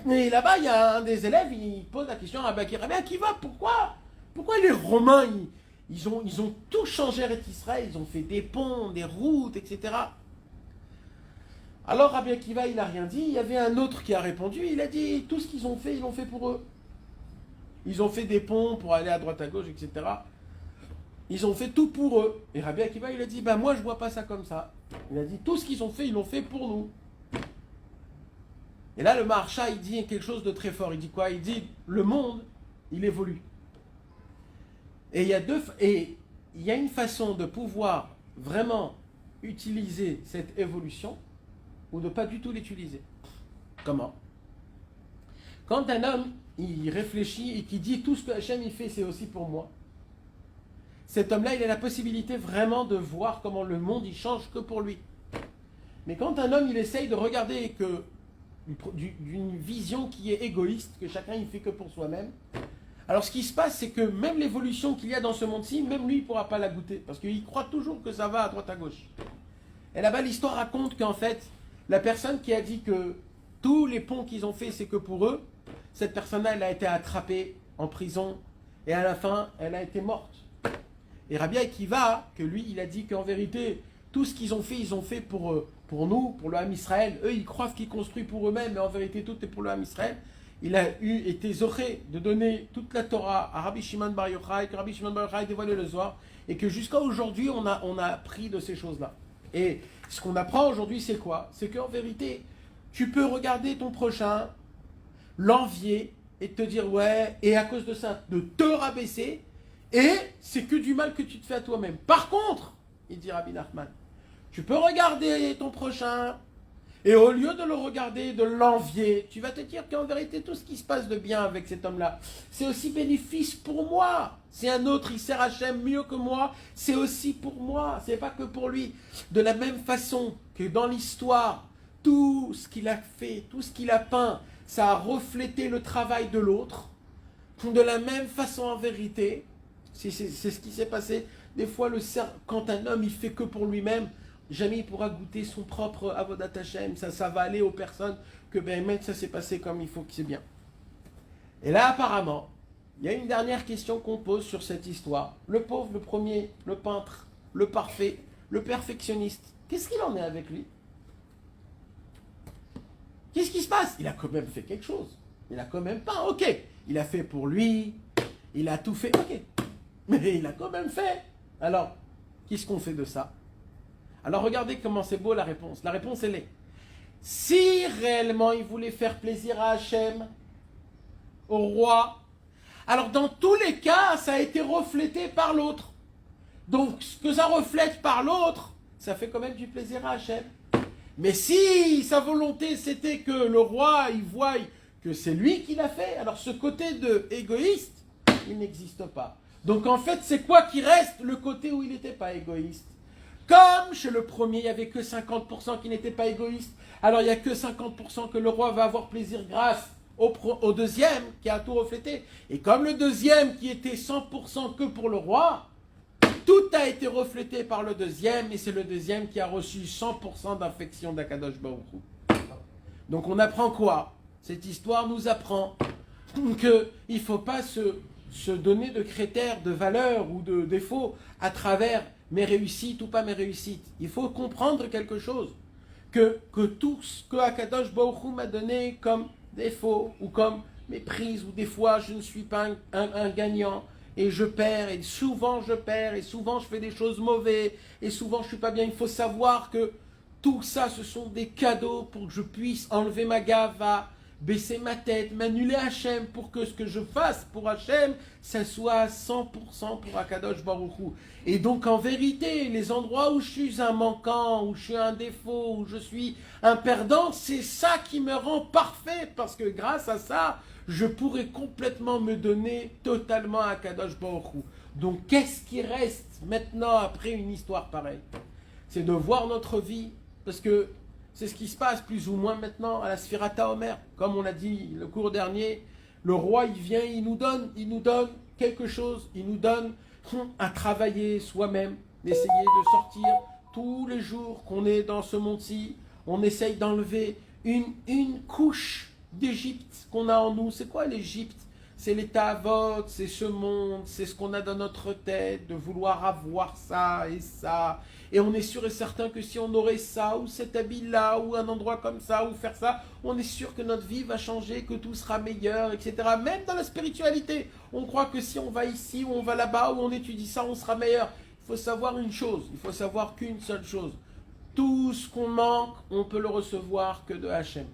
S1: Et là-bas, il y a un des élèves, il pose la question à Rabbi Akiva, pourquoi les Romains, ils ont tout changé à Eretz Israël, ils ont fait des ponts, des routes, etc. Alors Rabbi Akiva, il n'a rien dit. Il y avait un autre qui a répondu. Il a dit, tout ce qu'ils ont fait, ils l'ont fait pour eux. Ils ont fait des ponts pour aller à droite, à gauche, etc. Ils ont fait tout pour eux. Et Rabbi Akiva, il a dit, moi je ne vois pas ça comme ça. Il a dit, tout ce qu'ils ont fait, ils l'ont fait pour nous. Et là, le Maharsha, il dit quelque chose de très fort. Il dit quoi? Il dit, le monde, il évolue. Et il y a une façon de pouvoir vraiment utiliser cette évolution ou de pas du tout l'utiliser. Comment? Quand un homme, il réfléchit et qui dit tout ce que Hachem il fait, c'est aussi pour moi. Cet homme-là, il a la possibilité vraiment de voir comment le monde il change que pour lui. Mais quand un homme, il essaye de regarder d'une vision qui est égoïste, que chacun il fait que pour soi-même, alors ce qui se passe, c'est que même l'évolution qu'il y a dans ce monde-ci, même lui, il ne pourra pas la goûter, parce qu'il croit toujours que ça va à droite à gauche. Et là-bas, l'histoire raconte qu'en fait, la personne qui a dit que tous les ponts qu'ils ont fait, c'est que pour eux, cette personne-là, elle a été attrapée en prison, et à la fin, elle a été morte. Et Rabbi Akiva, que lui, il a dit qu'en vérité, tout ce qu'ils ont fait, ils ont fait pour nous, pour le Ham Israël. Eux, ils croient qu'ils construisent pour eux-mêmes, mais en vérité, tout est pour le Ham Israël. Il a été zoré de donner toute la Torah à Rabbi Shimon Bar Yochai, que Rabbi Shimon Bar Yochai dévoilé le Zohar, et que jusqu'à aujourd'hui, on a appris de ces choses-là. Et ce qu'on apprend aujourd'hui, c'est quoi? C'est qu'en vérité, tu peux regarder ton prochain, l'envier, et te dire, ouais, et à cause de ça, de te rabaisser, et c'est que du mal que tu te fais à toi-même. Par contre, il dit Rabbi Nachman, tu peux regarder ton prochain, et au lieu de le regarder, de l'envier, tu vas te dire qu'en vérité, tout ce qui se passe de bien avec cet homme-là, c'est aussi bénéfice pour moi. Si un autre, il sert Hachem mieux que moi, c'est aussi pour moi, c'est pas que pour lui. De la même façon que dans l'histoire, tout ce qu'il a fait, tout ce qu'il a peint, ça a reflété le travail de l'autre. De la même façon, en vérité, c'est ce qui s'est passé. Des fois, quand un homme, il fait que pour lui-même, jamais il pourra goûter son propre avodat Hashem. Ça va aller aux personnes que même ça s'est passé comme il faut, que c'est bien. Et là, apparemment, il y a une dernière question qu'on pose sur cette histoire. Le pauvre, le premier, le peintre, le parfait, le perfectionniste, qu'est-ce qu'il en est avec lui? Qu'est-ce qui se passe? Il a quand même fait quelque chose. Il a quand même peint, ok. Il a fait pour lui, il a tout fait, ok. Mais il a quand même fait. Alors, qu'est-ce qu'on fait de ça? Alors regardez comment c'est beau la réponse. La réponse elle est, si réellement il voulait faire plaisir à Hachem, au roi, alors dans tous les cas, ça a été reflété par l'autre. Donc ce que ça reflète par l'autre, ça fait quand même du plaisir à Hachem. Mais si sa volonté c'était que le roi, il voie que c'est lui qui l'a fait, alors ce côté de égoïste, il n'existe pas. Donc en fait, c'est quoi qui reste? Le côté où il n'était pas égoïste. Comme chez le premier, il n'y avait que 50% qui n'étaient pas égoïstes, alors il n'y a que 50% que le roi va avoir plaisir grâce au deuxième qui a tout reflété. Et comme le deuxième qui était 100% que pour le roi, tout a été reflété par le deuxième, et c'est le deuxième qui a reçu 100% d'affection d'Akadosh Baruch Hu. Donc on apprend quoi? Cette histoire nous apprend qu'il ne faut pas se donner de critères de valeur ou de défauts à travers mes réussites ou pas mes réussites. Il faut comprendre quelque chose, que tout ce que Akadosh Baruch Hu m'a donné comme défaut ou comme méprise, ou des fois je ne suis pas un gagnant, et je perds, et souvent je perds, et souvent je fais des choses mauvaises, et souvent je ne suis pas bien. Il faut savoir que tout ça, ce sont des cadeaux pour que je puisse enlever ma gava, baisser ma tête, m'annuler Hachem pour que ce que je fasse pour Hachem, ça soit à 100% pour Akadosh Baruch Hu. Et donc en vérité, les endroits où je suis un manquant, où je suis un défaut, où je suis un perdant, c'est ça qui me rend parfait, parce que grâce à ça, je pourrais complètement me donner totalement à Akadosh Baruch Hu. Donc qu'est-ce qui reste maintenant après une histoire pareille? C'est de voir notre vie, parce que c'est ce qui se passe plus ou moins maintenant à la Sphirata Omer. Comme on l'a dit le cours dernier, le roi il vient, il nous donne quelque chose, il nous donne à travailler soi-même, d'essayer de sortir tous les jours qu'on est dans ce monde-ci, on essaye d'enlever une couche d'Égypte qu'on a en nous. C'est quoi l'Égypte? C'est l'état avot, c'est ce monde, c'est ce qu'on a dans notre tête, de vouloir avoir ça et ça. Et on est sûr et certain que si on aurait ça, ou cet habit-là, ou un endroit comme ça, ou faire ça, on est sûr que notre vie va changer, que tout sera meilleur, etc. Même dans la spiritualité, on croit que si on va ici, ou on va là-bas, ou on étudie ça, on sera meilleur. Il faut savoir une chose, il faut savoir qu'une seule chose. Tout ce qu'on manque, on peut le recevoir que de Hachem.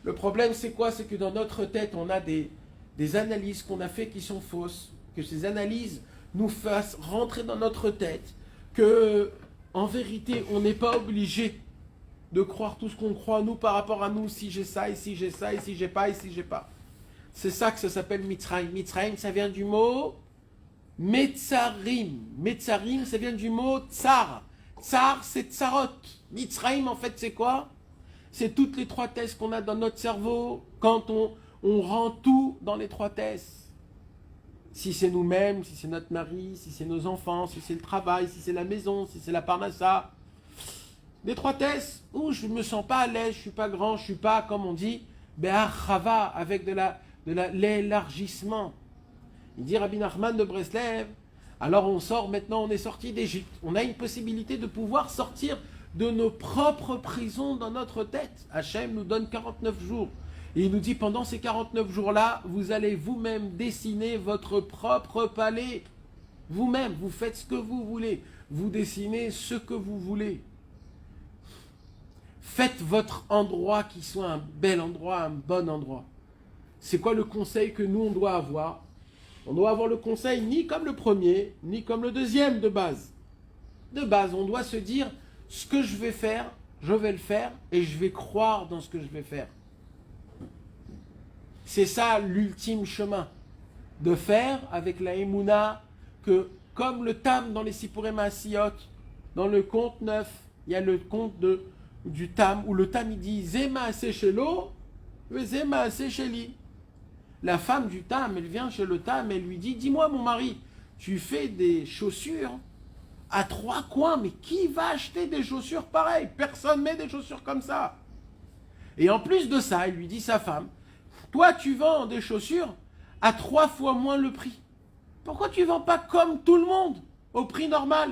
S1: Le problème, c'est quoi? C'est que dans notre tête, on a des analyses qu'on a fait qui sont fausses, que ces analyses nous fassent rentrer dans notre tête, que en vérité, on n'est pas obligé de croire tout ce qu'on croit, nous, par rapport à nous, si j'ai ça, et si j'ai ça, et si j'ai pas, et si j'ai pas. C'est ça que ça s'appelle Mitzrayim. Mitzrayim, ça vient du mot Metzarim. Metzarim, ça vient du mot Tsar. Tsar, c'est Tsarot. Mitzrayim, en fait, c'est quoi? C'est toutes les trois thèses qu'on a dans notre cerveau quand on rend tout dans les trois thèses. Si c'est nous-mêmes, si c'est notre mari, si c'est nos enfants, si c'est le travail, si c'est la maison, si c'est la parnassa. Les trois thèses où je ne me sens pas à l'aise, je ne suis pas grand, je ne suis pas, comme on dit, Be'achava, avec de l'élargissement. Il dit Rabbi Nachman de Breslev, alors on sort maintenant, on est sorti d'Égypte. On a une possibilité de pouvoir sortir de nos propres prisons dans notre tête. Hachem nous donne 49 jours. Et il nous dit, pendant ces 49 jours-là, vous allez vous-même dessiner votre propre palais. Vous-même, vous faites ce que vous voulez. Vous dessinez ce que vous voulez. Faites votre endroit qui soit un bel endroit, un bon endroit. C'est quoi le conseil que nous, on doit avoir? On doit avoir le conseil ni comme le premier, ni comme le deuxième de base. De base, on doit se dire, ce que je vais faire, je vais le faire et je vais croire dans ce que je vais faire. C'est ça l'ultime chemin, de faire avec la Emouna, que comme le Tam dans les Sipurim Asiyot, dans le conte 9, il y a le conte du Tam, où le Tam il dit Zema Asechelo, Zema Asecheli. La femme du Tam, elle vient chez le Tam, elle lui dit, dis-moi mon mari, tu fais des chaussures à trois coins, mais qui va acheter des chaussures pareilles? Personne ne met des chaussures comme ça. Et en plus de ça, il lui dit sa femme, toi tu vends des chaussures à 3 fois moins le prix. Pourquoi tu ne vends pas comme tout le monde, au prix normal?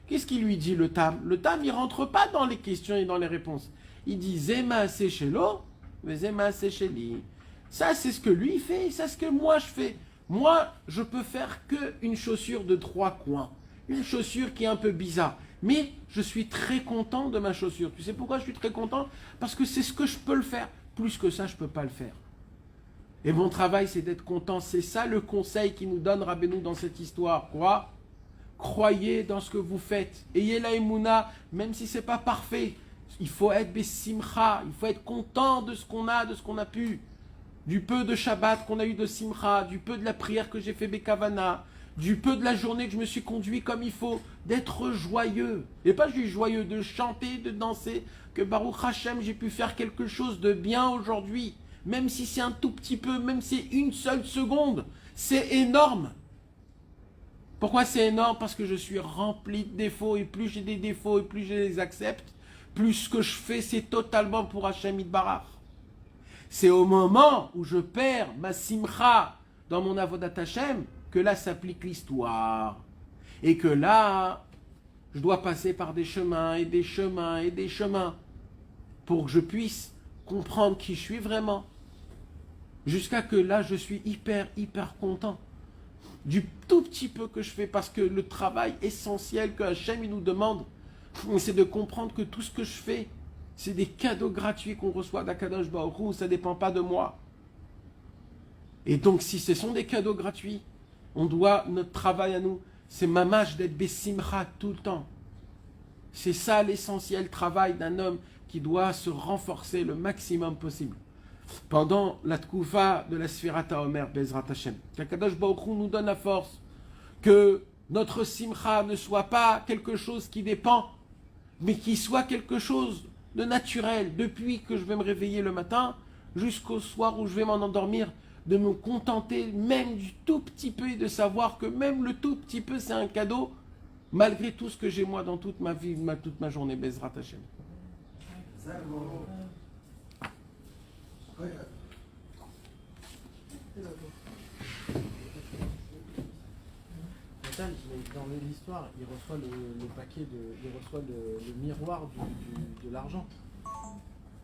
S1: Qu'est-ce qu'il lui dit le Tam? Le Tam, il ne rentre pas dans les questions et dans les réponses. Il dit Zema Sechelo, mais Zema Secheli. Ça, c'est ce que lui il fait, ça, c'est ce que moi je fais. Moi, je peux faire qu'une chaussure de 3 coins. Une chaussure qui est un peu bizarre. Mais je suis très content de ma chaussure. Tu sais pourquoi je suis très content? Parce que c'est ce que je peux le faire. Plus que ça, je ne peux pas le faire. Et mon travail, c'est d'être content. C'est ça le conseil qui nous donne Rabbeinu dans cette histoire. Quoi? Croyez dans ce que vous faites. Ayez la Emouna, même si ce n'est pas parfait. Il faut être Bessimcha. Il faut être content de ce qu'on a pu. Du peu de Shabbat qu'on a eu de Simcha, du peu de la prière que j'ai fait Bekavana, du peu de la journée que je me suis conduit comme il faut, d'être joyeux. Et pas juste joyeux, de chanter, de danser, que Baruch Hashem, j'ai pu faire quelque chose de bien aujourd'hui. Même si c'est un tout petit peu, même si c'est une seule seconde, c'est énorme. Pourquoi c'est énorme? Parce que je suis rempli de défauts, et plus j'ai des défauts, et plus je les accepte, plus ce que je fais, c'est totalement pour Hashem Yitbarach. C'est au moment où je perds ma simcha dans mon avodat Hashem que là s'applique l'histoire. Et que là, je dois passer par des chemins et des chemins et des chemins pour que je puisse comprendre qui je suis vraiment. Jusqu'à que là, je suis hyper content du tout petit peu que je fais, parce que le travail essentiel que Hashem il nous demande, c'est de comprendre que tout ce que je fais, C'est des cadeaux gratuits qu'on reçoit d'Akadosh Baruch Hu, ça ne dépend pas de moi. Et donc, si ce sont des cadeaux gratuits, on doit, notre travail à nous, c'est mamash d'être bessimcha tout le temps. C'est ça l'essentiel travail d'un homme qui doit se renforcer le maximum possible. Pendant la tkoufa de la Sfirata Omer, Bezrat Hashem, qu'Akadosh Baruch Hu nous donne la force, que notre simcha ne soit pas quelque chose qui dépend, mais qui soit quelque chose de naturel, depuis que je vais me réveiller le matin, jusqu'au soir où je vais m'en endormir, de me contenter même du tout petit peu et de savoir que même le tout petit peu c'est un cadeau, malgré tout ce que j'ai moi dans toute ma vie, toute ma journée, Bezrat Hashem.
S4: Dans l'histoire, il reçoit le paquet il reçoit le miroir de l'argent.